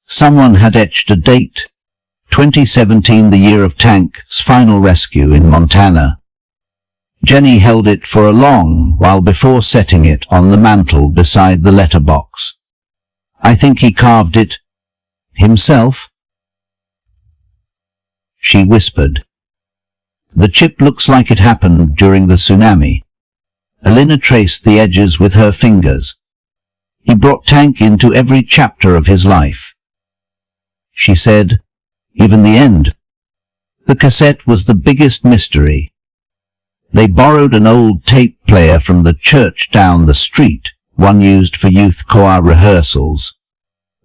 someone had etched a date, 2017, the year of Tank's final rescue in Montana. Jenny held it for a long while before setting it on the mantel beside the letterbox. I think he carved it himself, she whispered. The chip looks like it happened during the tsunami. Elena traced the edges with her fingers. He brought Tank into every chapter of his life. She said, even the end. The cassette was the biggest mystery. They borrowed an old tape player from the church down the street, one used for youth choir rehearsals.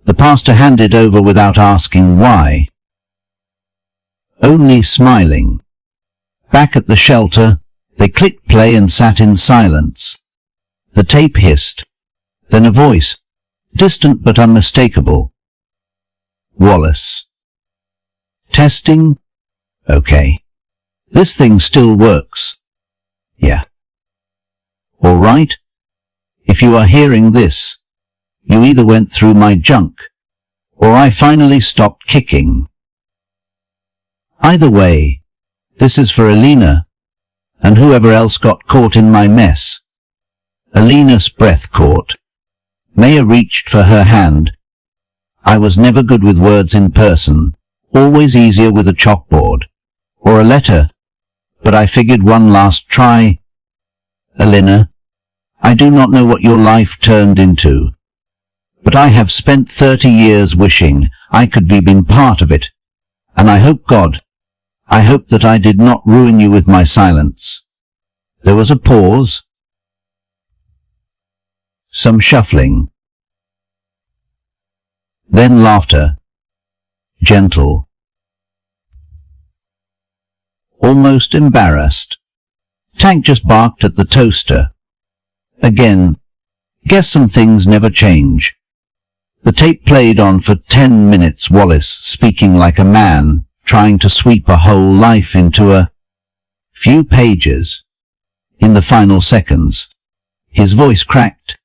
The pastor handed over without asking why. Only smiling. Back at the shelter, they clicked play and sat in silence. The tape hissed. Then a voice, distant but unmistakable. Wallace. Testing? Okay. This thing still works. Yeah. All right. If you are hearing this, you either went through my junk, or I finally stopped kicking. Either way, this is for Elena, and whoever else got caught in my mess. Elena's breath caught. Maya reached for her hand. I was never good with words in person, always easier with a chalkboard, or a letter, but I figured one last try. Elena, I do not know what your life turned into, but I have spent 30 years wishing I could be been part of it, and I hope that I did not ruin you with my silence. There was a pause. Some shuffling. Then laughter. Gentle. Almost embarrassed. Tank just barked at the toaster. Again. Guess some things never change. The tape played on for 10 minutes, Wallace speaking like a man, trying to sweep a whole life into a few pages. In the final seconds, his voice cracked.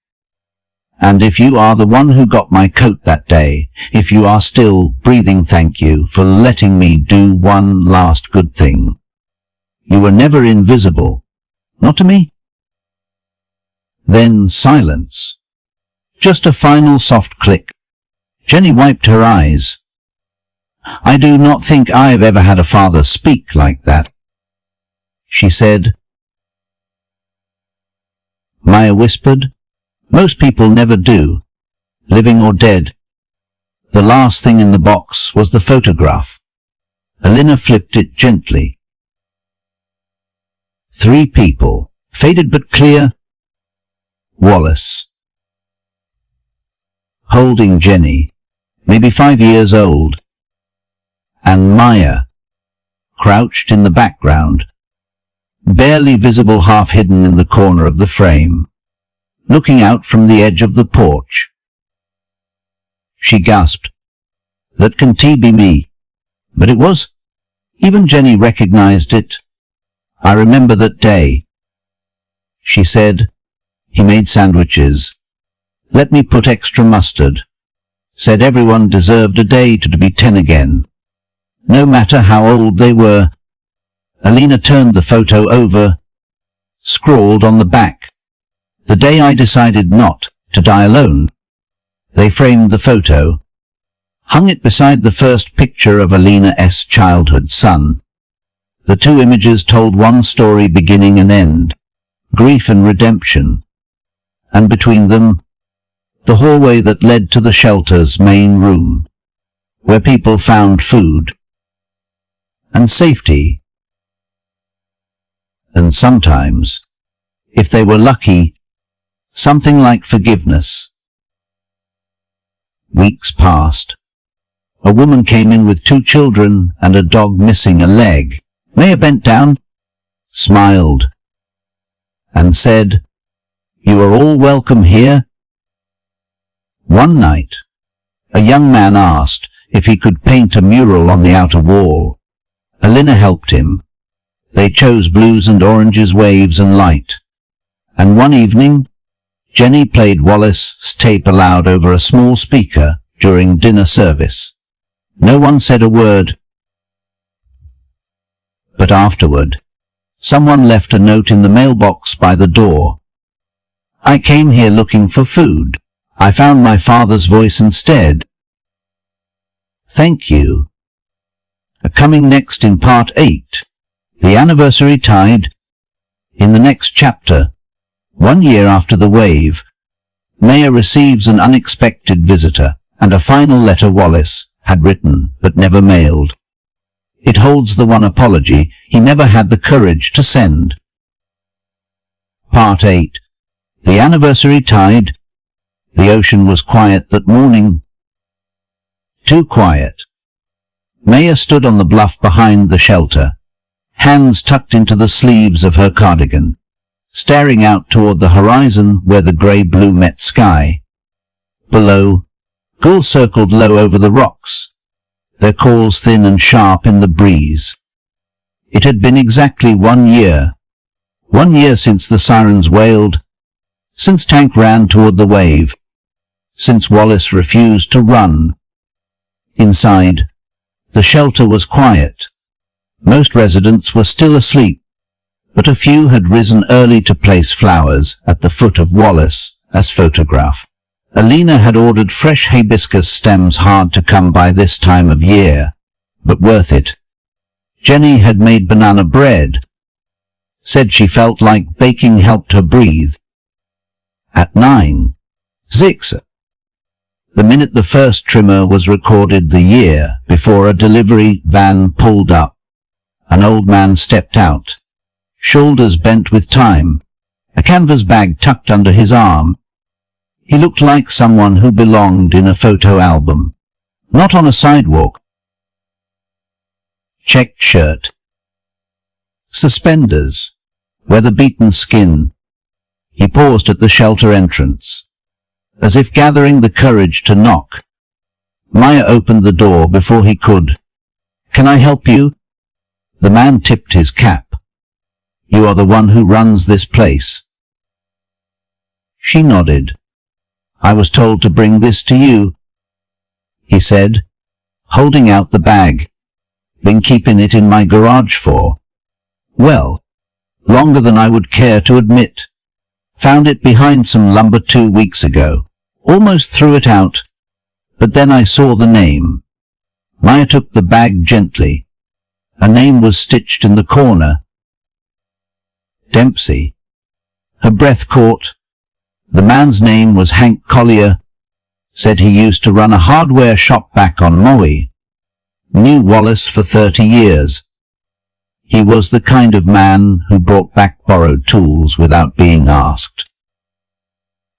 And if you are the one who got my coat that day, if you are still breathing, thank you for letting me do one last good thing. You were never invisible. Not to me. Then silence. Just a final soft click. Jenny wiped her eyes. I do not think I have ever had a father speak like that, she said. Maya whispered. Most people never do, living or dead. The last thing in the box was the photograph. Elena flipped it gently. 3 people, faded but clear. Wallace. Holding Jenny, maybe 5 years old. And Maya, crouched in the background, barely visible, half hidden in the corner of the frame, looking out from the edge of the porch. She gasped. That can be me. But it was. Even Jenny recognized it. I remember that day. She said, he made sandwiches. Let me put extra mustard. Said everyone deserved a day to be 10 again. No matter how old they were. Elena turned the photo over, scrawled on the back. The day I decided not to die alone. They framed the photo, hung it beside the first picture of Elena's childhood son. The 2 images told one story, beginning and end, grief and redemption. And between them, the hallway that led to the shelter's main room, where people found food and safety. And sometimes, if they were lucky, something like forgiveness. Weeks passed. A woman came in with 2 children and a dog missing a leg. Maya bent down, smiled, and said, You are all welcome here. One night, a young man asked if he could paint a mural on the outer wall. Elena helped him. They chose blues and oranges, waves and light. And one evening, Jenny played Wallace's tape aloud over a small speaker during dinner service. No one said a word. But afterward, someone left a note in the mailbox by the door. "I came here looking for food. I found my father's voice instead. Thank you." Coming next in Part 8, The Anniversary Tide. In the next chapter, 1 year after the wave, Maya receives an unexpected visitor and a final letter Wallace had written but never mailed. It holds the one apology he never had the courage to send. Part 8. The Anniversary Tide. The ocean was quiet that morning. Too quiet. Maya stood on the bluff behind the shelter, hands tucked into the sleeves of her cardigan, staring out toward the horizon where the grey-blue met sky. Below, gulls circled low over the rocks, their calls thin and sharp in the breeze. It had been exactly 1 year. 1 year since the sirens wailed, since Tank ran toward the wave, since Wallace refused to run. Inside, the shelter was quiet. Most residents were still asleep, but a few had risen early to place flowers at the foot of Wallace as photograph. Alina had ordered fresh hibiscus stems, hard to come by this time of year, but worth it. Jenny had made banana bread, said she felt like baking helped her breathe. At 9:06, the minute the first trimmer was recorded, the year before a delivery van pulled up, an old man stepped out, shoulders bent with time, a canvas bag tucked under his arm. He looked like someone who belonged in a photo album, not on a sidewalk. Checked shirt, suspenders, weather-beaten skin. He paused at the shelter entrance, as if gathering the courage to knock. Maya opened the door before he could. "Can I help you?" The man tipped his cap. "You are the one who runs this place." She nodded. "I was told to bring this to you," he said, holding out the bag. "Been keeping it in my garage for, well, longer than I would care to admit. Found it behind some lumber 2 weeks ago. Almost threw it out, but then I saw the name." Maya took the bag gently. A name was stitched in the corner. Dempsey. Her breath caught. The man's name was Hank Collier. Said he used to run a hardware shop back on Maui. Knew Wallace for 30 years. He was the kind of man who brought back borrowed tools without being asked.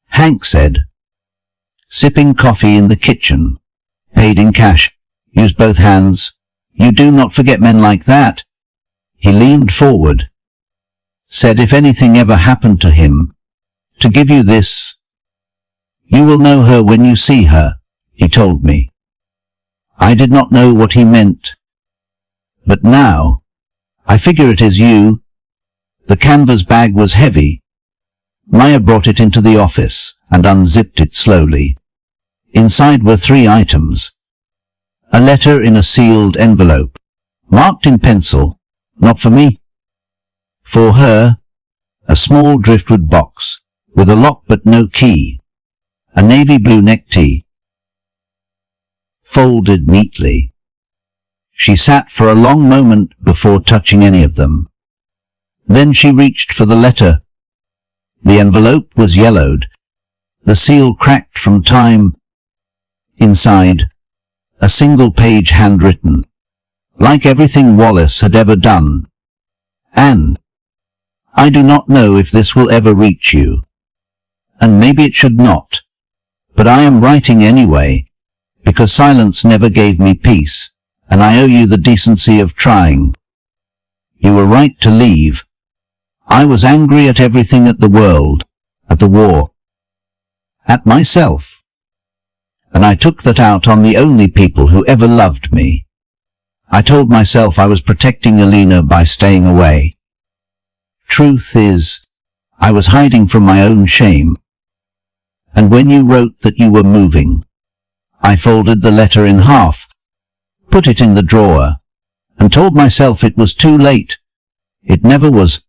Hank said, sipping coffee in the kitchen, paid in cash, used both hands. "You do not forget men like that." He leaned forward, said if anything ever happened to him, to give you this. "You will know her when you see her," he told me. I did not know what he meant. But now, I figure it is you. The canvas bag was heavy. Maya brought it into the office and unzipped it slowly. Inside were 3 items. A letter in a sealed envelope, marked in pencil, not for me. For her, a small driftwood box, with a lock but no key. A navy blue necktie, folded neatly. She sat for a long moment before touching any of them. Then she reached for the letter. The envelope was yellowed, the seal cracked from time. Inside, a single page handwritten, like everything Wallace had ever done. "Anne, I do not know if this will ever reach you, and maybe it should not, but I am writing anyway, because silence never gave me peace, and I owe you the decency of trying. You were right to leave. I was angry at everything, at the world, at the war, at myself. And I took that out on the only people who ever loved me. I told myself I was protecting Alina by staying away. Truth is, I was hiding from my own shame, And when you wrote that you were moving, I folded the letter in half, put it in the drawer, and told myself it was too late. It never was.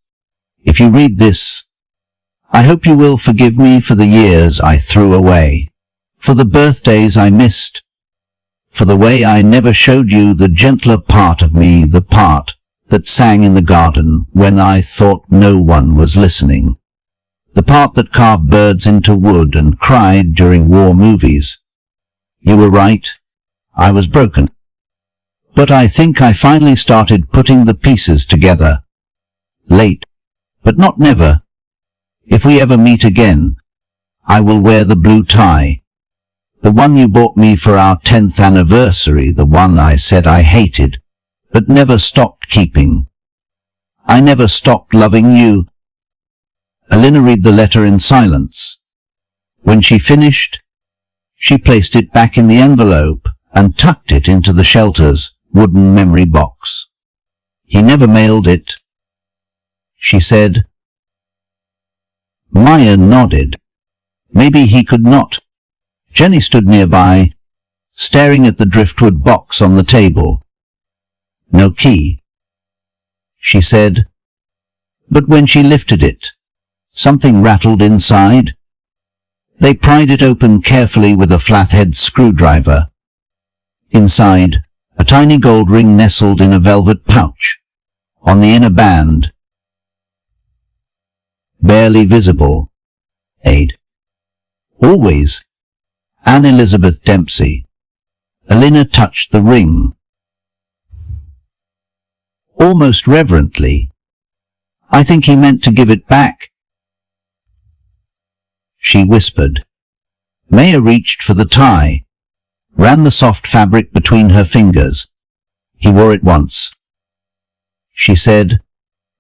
If you read this, I hope you will forgive me for the years I threw away, for the birthdays I missed, for the way I never showed you the gentler part of me, the part that sang in the garden when I thought no one was listening, the part that carved birds into wood and cried during war movies. You were right, I was broken. But I think I finally started putting the pieces together. Late, but not never. If we ever meet again, I will wear the blue tie, the one you bought me for our 10th anniversary, the one I said I hated, but never stopped keeping. I never stopped loving you. Elena read the letter in silence. When she finished, she placed it back in the envelope and tucked it into the shelter's wooden memory box. He never mailed it, she said. Maya nodded. Maybe he could not. Jenny stood nearby, staring at the driftwood box on the table. No key, she said. But when she lifted it, something rattled inside. They pried it open carefully with a flathead screwdriver. Inside, a tiny gold ring nestled in a velvet pouch. On the inner band, barely visible, Aid. Always, Anne Elizabeth Dempsey. Elena touched the ring. Almost reverently. I think he meant to give it back, she whispered. Maya reached for the tie, ran the soft fabric between her fingers. He wore it once, she said,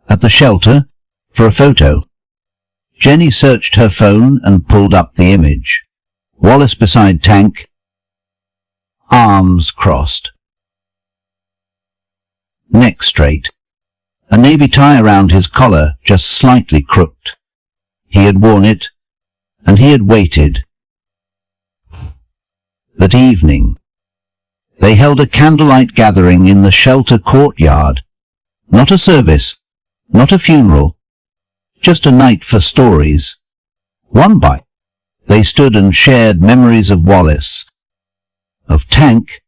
at the shelter, for a photo. Jenny searched her phone and pulled up the image. Wallace beside tank, arms crossed, neck straight, a navy tie around his collar just slightly crooked. He had worn it, and he had waited. That evening, they held a candlelight gathering in the shelter courtyard. Not a service, not a funeral, just a night for stories. One by they stood and shared memories of Wallace, of Tank,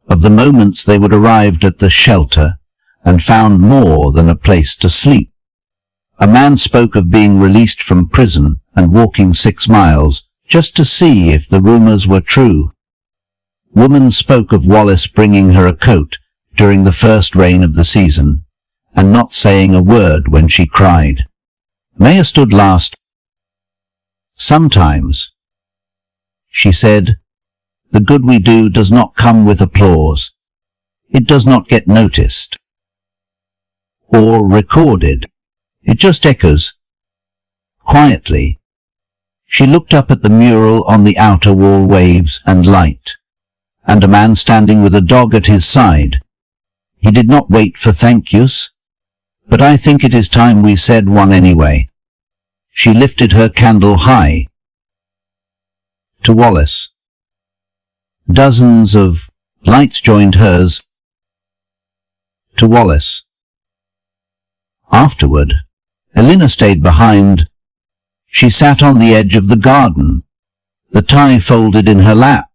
of the moments they would arrived at the shelter and found more than a place to sleep. A man spoke of being released from prison and walking 6 miles just to see if the rumors were true. Woman spoke of Wallace bringing her a coat during the first rain of the season and not saying a word when she cried. Maya stood last. Sometimes, she said, the good we do does not come with applause. It does not get noticed or recorded. It just echoes. Quietly, she looked up at the mural on the outer wall, waves and light, and a man standing with a dog at his side. He did not wait for thank yous, but I think it is time we said one anyway. She lifted her candle high. To Wallace. Dozens of lights joined hers. To Wallace. Afterward, Elena stayed behind. She sat on the edge of the garden, the tie folded in her lap,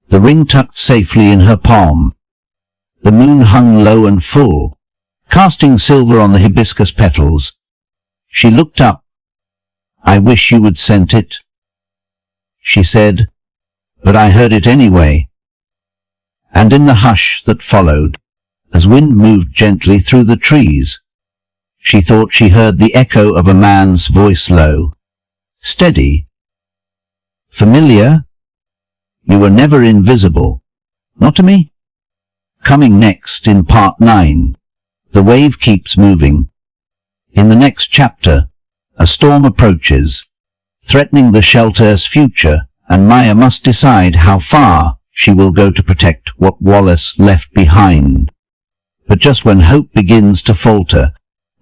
the ring tucked safely in her palm. The moon hung low and full, casting silver on the hibiscus petals. She looked up. I wish you would sent it, she said, but I heard it anyway. And in the hush that followed, as wind moved gently through the trees, she thought she heard the echo of a man's voice, low, steady, familiar. You were never invisible, not to me. Coming next in part 9, the wave keeps moving. In the next chapter, a storm approaches, threatening the shelter's future, and Maya must decide how far she will go to protect what Wallace left behind. But just when hope begins to falter,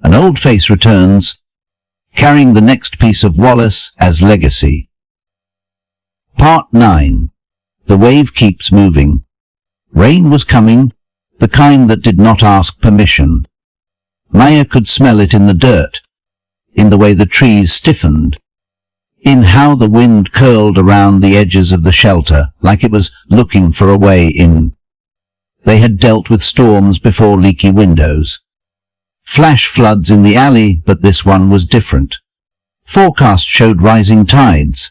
an old face returns, carrying the next piece of Wallace as legacy. Part 9. The wave keeps moving. Rain was coming, the kind that did not ask permission. Maya could smell it in the dirt, in the way the trees stiffened, in how the wind curled around the edges of the shelter, like it was looking for a way in. They had dealt with storms before, leaky windows, flash floods in the alley, but this one was different. Forecast showed rising tides,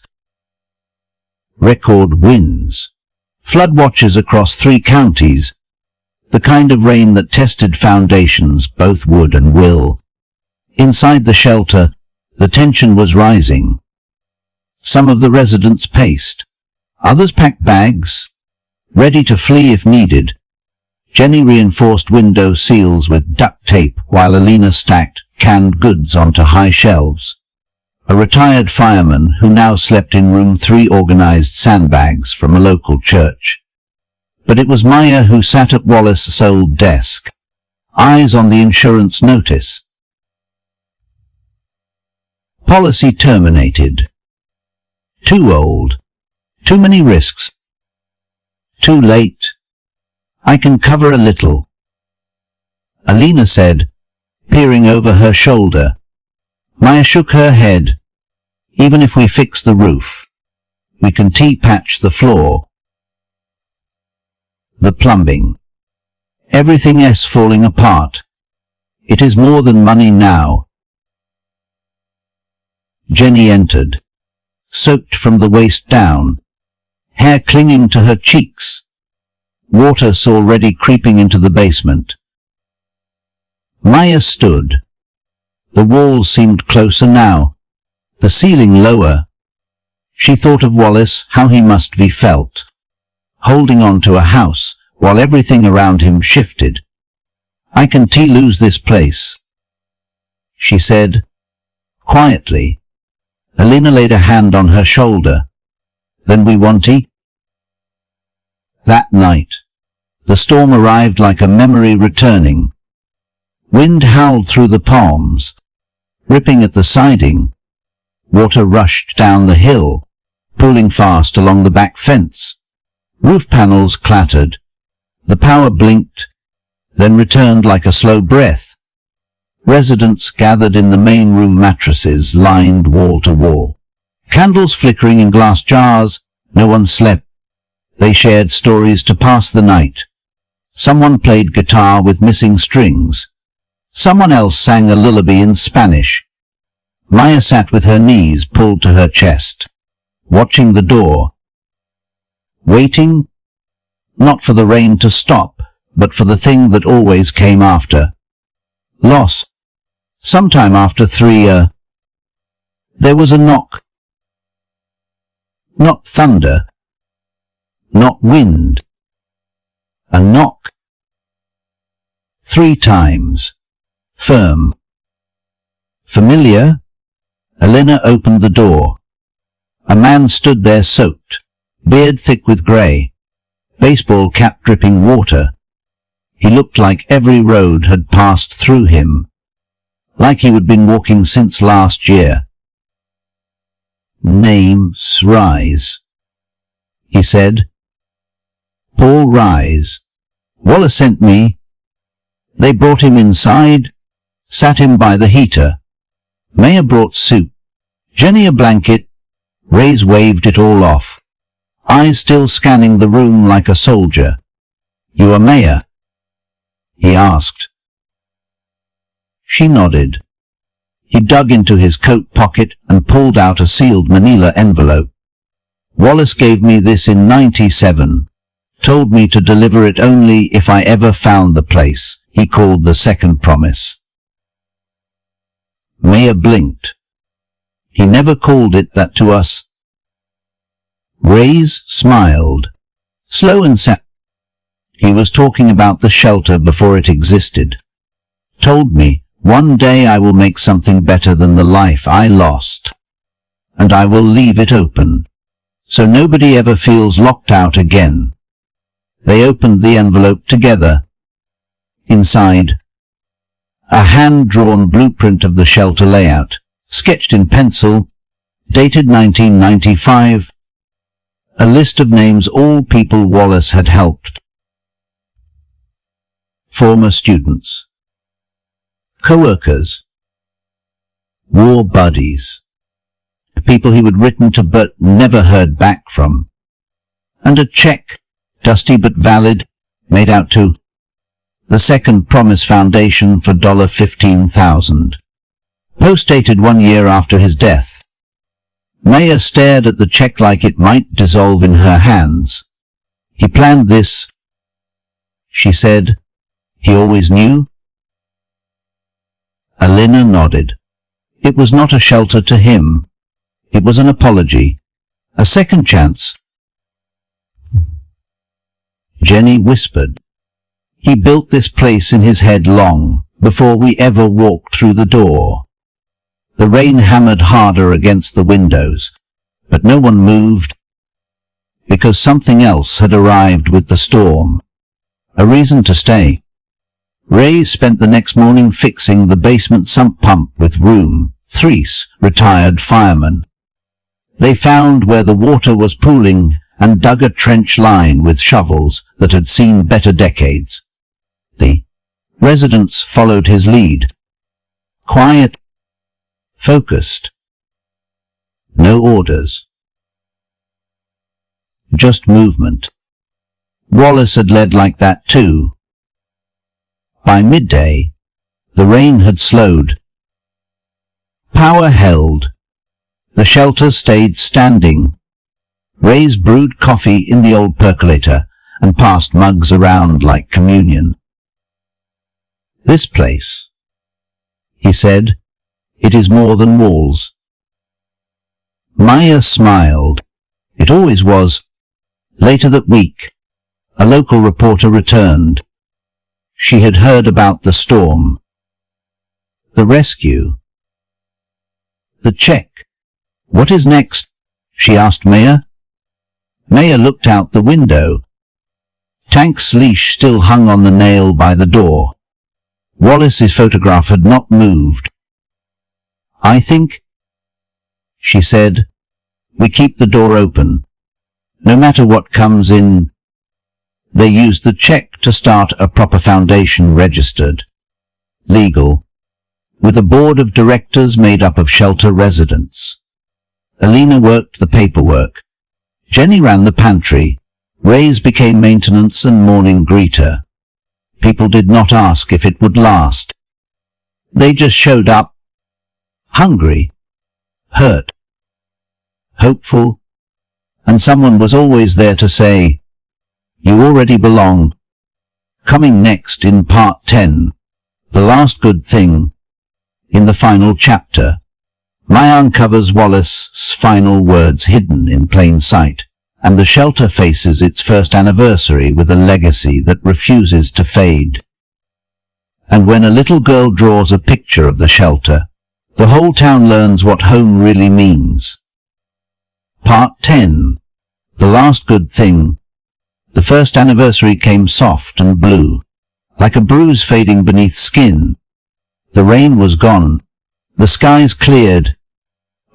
record winds, flood watches across 3 counties, the kind of rain that tested foundations, both wood and will. Inside the shelter, the tension was rising. Some of the residents paced. Others packed bags, ready to flee if needed. Jenny reinforced window seals with duct tape while Alina stacked canned goods onto high shelves. A retired fireman who now slept in room 3 organized sandbags from a local church. But it was Maya who sat at Wallace's old desk, eyes on the insurance notice. Policy terminated. Too old. Too many risks. Too late. I can cover a little, Alina said, peering over her shoulder. Maya shook her head. Even if we fix the roof, we can T-patch the floor. The plumbing. Everything else falling apart. It is more than money now. Jenny entered, soaked from the waist down, hair clinging to her cheeks. Water already creeping into the basement. Maya stood. The walls seemed closer now, the ceiling lower. She thought of Wallace, how he must be felt, holding on to a house while everything around him shifted. I can lose this place, she said, quietly. Alina laid a hand on her shoulder. Then we want to. That night, the storm arrived like a memory returning. Wind howled through the palms, ripping at the siding. Water rushed down the hill, pooling fast along the back fence. Roof panels clattered. The power blinked, then returned like a slow breath. Residents gathered in the main room, mattresses lined wall to wall. Candles flickering in glass jars. No one slept. They shared stories to pass the night. Someone played guitar with missing strings. Someone else sang a lullaby in Spanish. Maya sat with her knees pulled to her chest, watching the door. Waiting, not for the rain to stop, but for the thing that always came after. Loss. Sometime after 3, there was a knock. Not thunder. Not wind. A knock. 3 times. Firm. Familiar? Alina opened the door. A man stood there, soaked, beard thick with grey, baseball cap dripping water. He looked like every road had passed through him, like he had been walking since last year. Name's Rise, he said. Paul Rise. Wallace sent me. They brought him inside, sat him by the heater. Maya brought soup, Jenny a blanket. Ray's waved it all off, eyes still scanning the room like a soldier. You are Maya? He asked. She nodded. He dug into his coat pocket and pulled out a sealed manila envelope. Wallace gave me this in '97. Told me to deliver it only if I ever found the place he called the second promise. Maya blinked. He never called it that to us. Ray's smiled, slow and sad. He was talking about the shelter before it existed. Told me, one day I will make something better than the life I lost. And I will leave it open, so nobody ever feels locked out again. They opened the envelope together. Inside, a hand-drawn blueprint of the shelter layout, sketched in pencil, dated 1995. A list of names, all people Wallace had helped. Former students, co-workers, war buddies, people he had written to but never heard back from, and a check, dusty but valid, made out to the Second Promise Foundation for $15,000. Post-dated 1 year after his death. Maya stared at the check like it might dissolve in her hands. He planned this, she said. He always knew? Alina nodded. It was not a shelter to him. It was an apology. A second chance. Jenny whispered. He built this place in his head long before we ever walked through the door. The rain hammered harder against the windows, but no one moved, because something else had arrived with the storm. A reason to stay. Ray spent the next morning fixing the basement sump pump with Room 3's retired fireman. They found where the water was pooling and dug a trench line with shovels that had seen better decades. The residents followed his lead. Quiet, focused. No orders. Just movement. Wallace had led like that too. By midday, the rain had slowed. Power held. The shelter stayed standing. Ray's brewed coffee in the old percolator and passed mugs around like communion. This place, he said, it is more than walls. Maya smiled. It always was. Later that week, a local reporter returned. She had heard about the storm, the rescue, the check. What is next? She asked Maya. Maya looked out the window. Tank's leash still hung on the nail by the door. Wallace's photograph had not moved. I think, she said, we keep the door open. No matter what comes in. They used the check to start a proper foundation, registered, legal, with a board of directors made up of shelter residents. Alina worked the paperwork. Jenny ran the pantry. Ray's became maintenance and morning greeter. People did not ask if it would last. They just showed up, hungry, hurt, hopeful, and someone was always there to say, you already belong. Coming next in part 10, The Last Good Thing. In the final chapter, Maya uncovers Wallace's final words hidden in plain sight, and the shelter faces its first anniversary with a legacy that refuses to fade. And when a little girl draws a picture of the shelter, the whole town learns what home really means. Part 10, The Last Good Thing. The first anniversary came soft and blue, like a bruise fading beneath skin. The rain was gone. The skies cleared.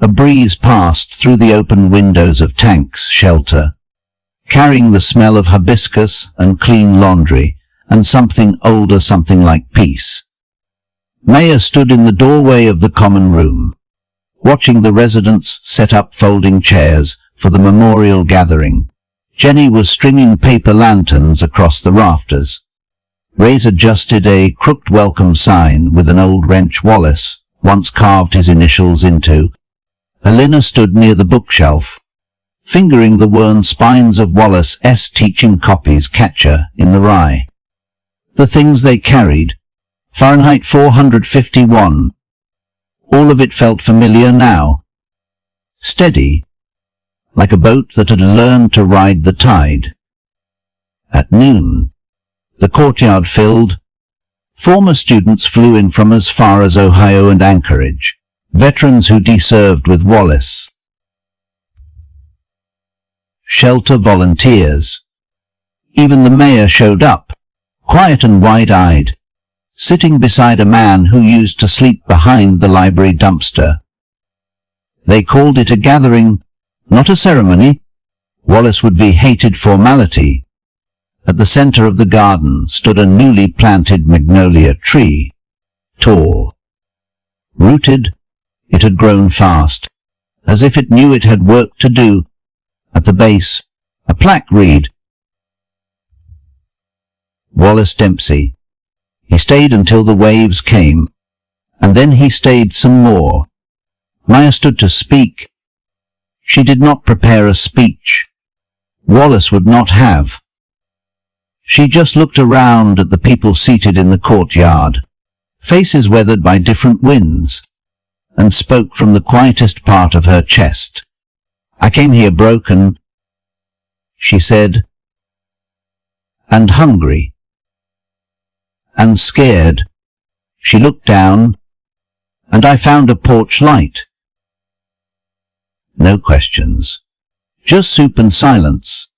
A breeze passed through the open windows of Tank's shelter, carrying the smell of hibiscus and clean laundry, and something older, something like peace. Maya stood in the doorway of the common room, watching the residents set up folding chairs for the memorial gathering. Jenny was stringing paper lanterns across the rafters. Ray's adjusted a crooked welcome sign with an old wrench Wallace once carved his initials into. Alina stood near the bookshelf, fingering the worn spines of Wallace's teaching copies catcher in the rye. The things they carried, Fahrenheit 451. All of it felt familiar now. Steady, like a boat that had learned to ride the tide. At noon, the courtyard filled. Former students flew in from as far as Ohio and Anchorage, veterans who deserved with Wallace. Shelter volunteers. Even the mayor showed up, quiet and wide-eyed, sitting beside a man who used to sleep behind the library dumpster. They called it a gathering, not a ceremony. Wallace would be hated formality. At the center of the garden stood a newly planted magnolia tree. Tall. Rooted, it had grown fast, as if it knew it had work to do. At the base, a plaque read, Wallace Dempsey. He stayed until the waves came, and then he stayed some more. Maya stood to speak. She did not prepare a speech. Wallace would not have. She just looked around at the people seated in the courtyard, faces weathered by different winds, and spoke from the quietest part of her chest. I came here broken, she said, and hungry, and scared. She looked down, and I found a porch light. No questions, just soup and silence,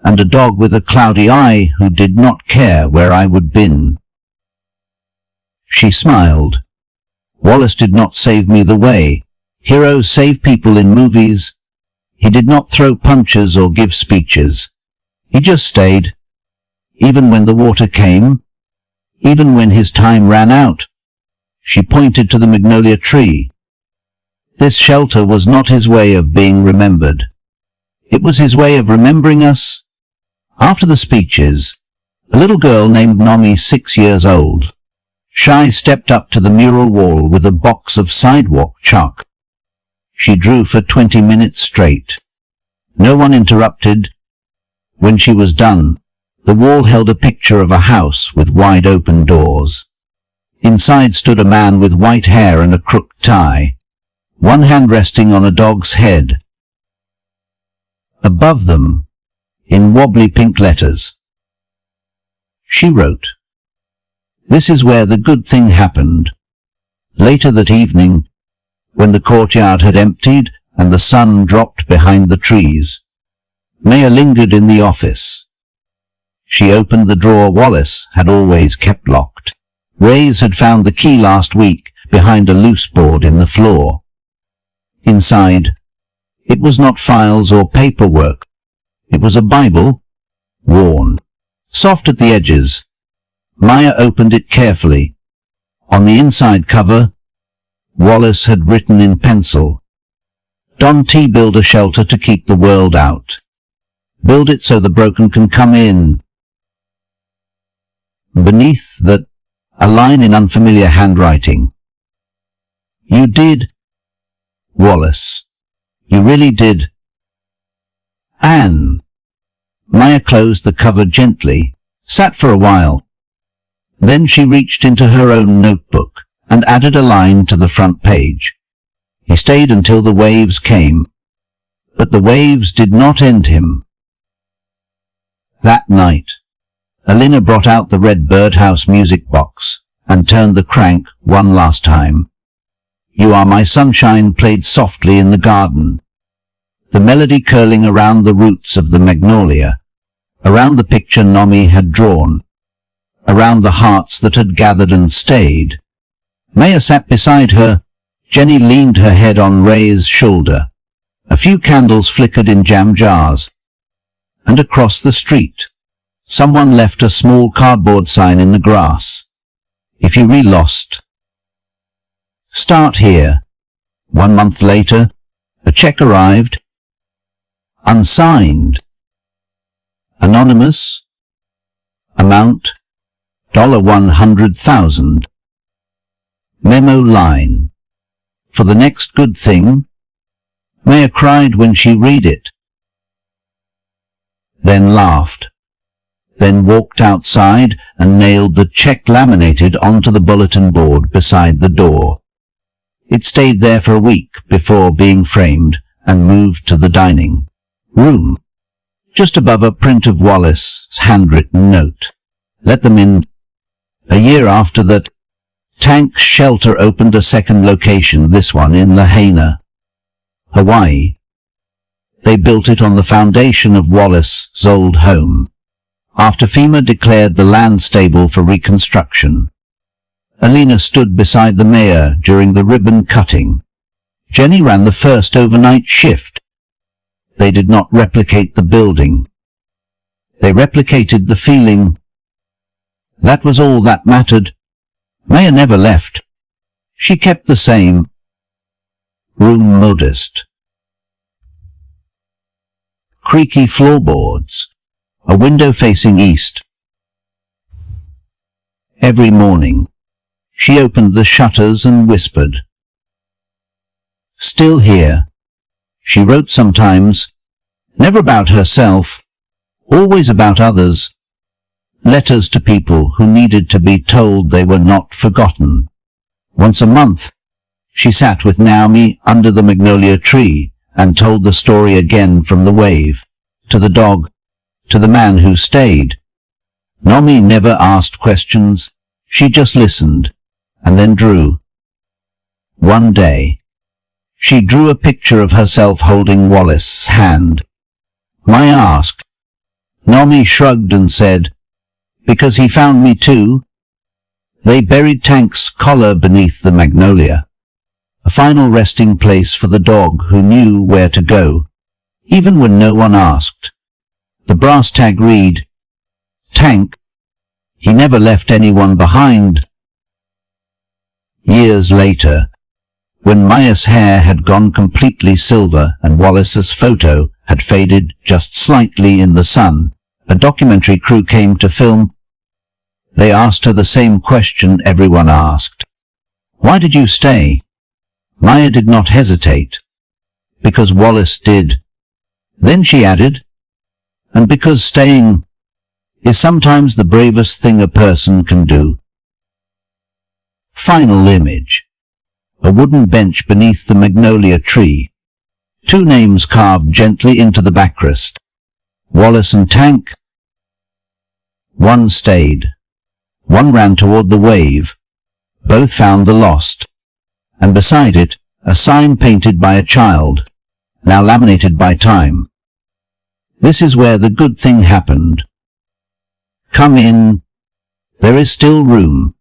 and a dog with a cloudy eye who did not care where I would been. She smiled. Wallace did not save me the way. Heroes save people in movies. He did not throw punches or give speeches. He just stayed, even when the water came, even when his time ran out. She pointed to the magnolia tree. This shelter was not his way of being remembered. It was his way of remembering us. After the speeches, a little girl named Tsunami, 6 years old, shy, stepped up to the mural wall with a box of sidewalk chalk. She drew for 20 minutes straight. No one interrupted. When she was done, the wall held a picture of a house with wide open doors. Inside stood a man with white hair and a crooked tie, one hand resting on a dog's head. Above them, in wobbly pink letters, she wrote, "This is where the good thing happened." Later that evening, when the courtyard had emptied and the sun dropped behind the trees, Maya lingered in the office. She opened the drawer Wallace had always kept locked. Reyes had found the key last week behind a loose board in the floor. Inside, it was not files or paperwork. It was a Bible, worn, soft at the edges. Maya opened it carefully. On the inside cover, Wallace had written in pencil, "Don T. Build a shelter to keep the world out. Build it so the broken can come in." Beneath that, a line in unfamiliar handwriting. "You did, Wallace. You really did." Anne. Maya closed the cover gently, sat for a while. Then she reached into her own notebook and added a line to the front page. He stayed until the waves came, but the waves did not end him. That night, Alina brought out the red birdhouse music box and turned the crank one last time. "You Are My Sunshine" played softly in the garden, the melody curling around the roots of the magnolia, around the picture Nomi had drawn, around the hearts that had gathered and stayed. Maya sat beside her. Jenny leaned her head on Ray's shoulder. A few candles flickered in jam jars. And across the street, someone left a small cardboard sign in the grass. "If you re lost, start here." 1 month later, a check arrived. Unsigned. Anonymous. Amount, $100,000. Memo line. "For the next good thing." Maya cried when she read it. Then laughed. Then walked outside and nailed the check laminated onto the bulletin board beside the door. It stayed there for a week before being framed and moved to the dining room, just above a print of Wallace's handwritten note. "Let them in." A year after that, Tank Shelter opened a second location, this one in Lahaina, Hawaii. They built it on the foundation of Wallace's old home, after FEMA declared the land stable for reconstruction. Alina stood beside the mayor during the ribbon cutting. Jenny ran the first overnight shift. they did not replicate the building. They replicated the feeling. That was all that mattered. Maya never left. She kept the same room modest. Creaky floorboards. A window facing east. Every morning, she opened the shutters and whispered. Still here. She wrote sometimes, never about herself, always about others. Letters to people who needed to be told they were not forgotten. Once a month, she sat with Naomi under the magnolia tree and told the story again from the wave, to the dog, to the man who stayed. Naomi never asked questions, she just listened, and then drew. One day, she drew a picture of herself holding Wallace's hand. Maya asked. Naomi shrugged and said, because he found me too. They buried Tank's collar beneath the magnolia, a final resting place for the dog who knew where to go, even when no one asked. The brass tag read, Tank. He never left anyone behind. Years later, when Maya's hair had gone completely silver and Wallace's photo had faded just slightly in the sun, a documentary crew came to film. They asked her the same question everyone asked. Why did you stay? Maya did not hesitate. Because Wallace did. Then she added, and because staying is sometimes the bravest thing a person can do. Final image. A wooden bench beneath the magnolia tree. Two names carved gently into the backrest. Wallace and Tank. One stayed. One ran toward the wave. Both found the lost. And beside it, a sign painted by a child, now laminated by time. This is where the good thing happened. Come in. There is still room.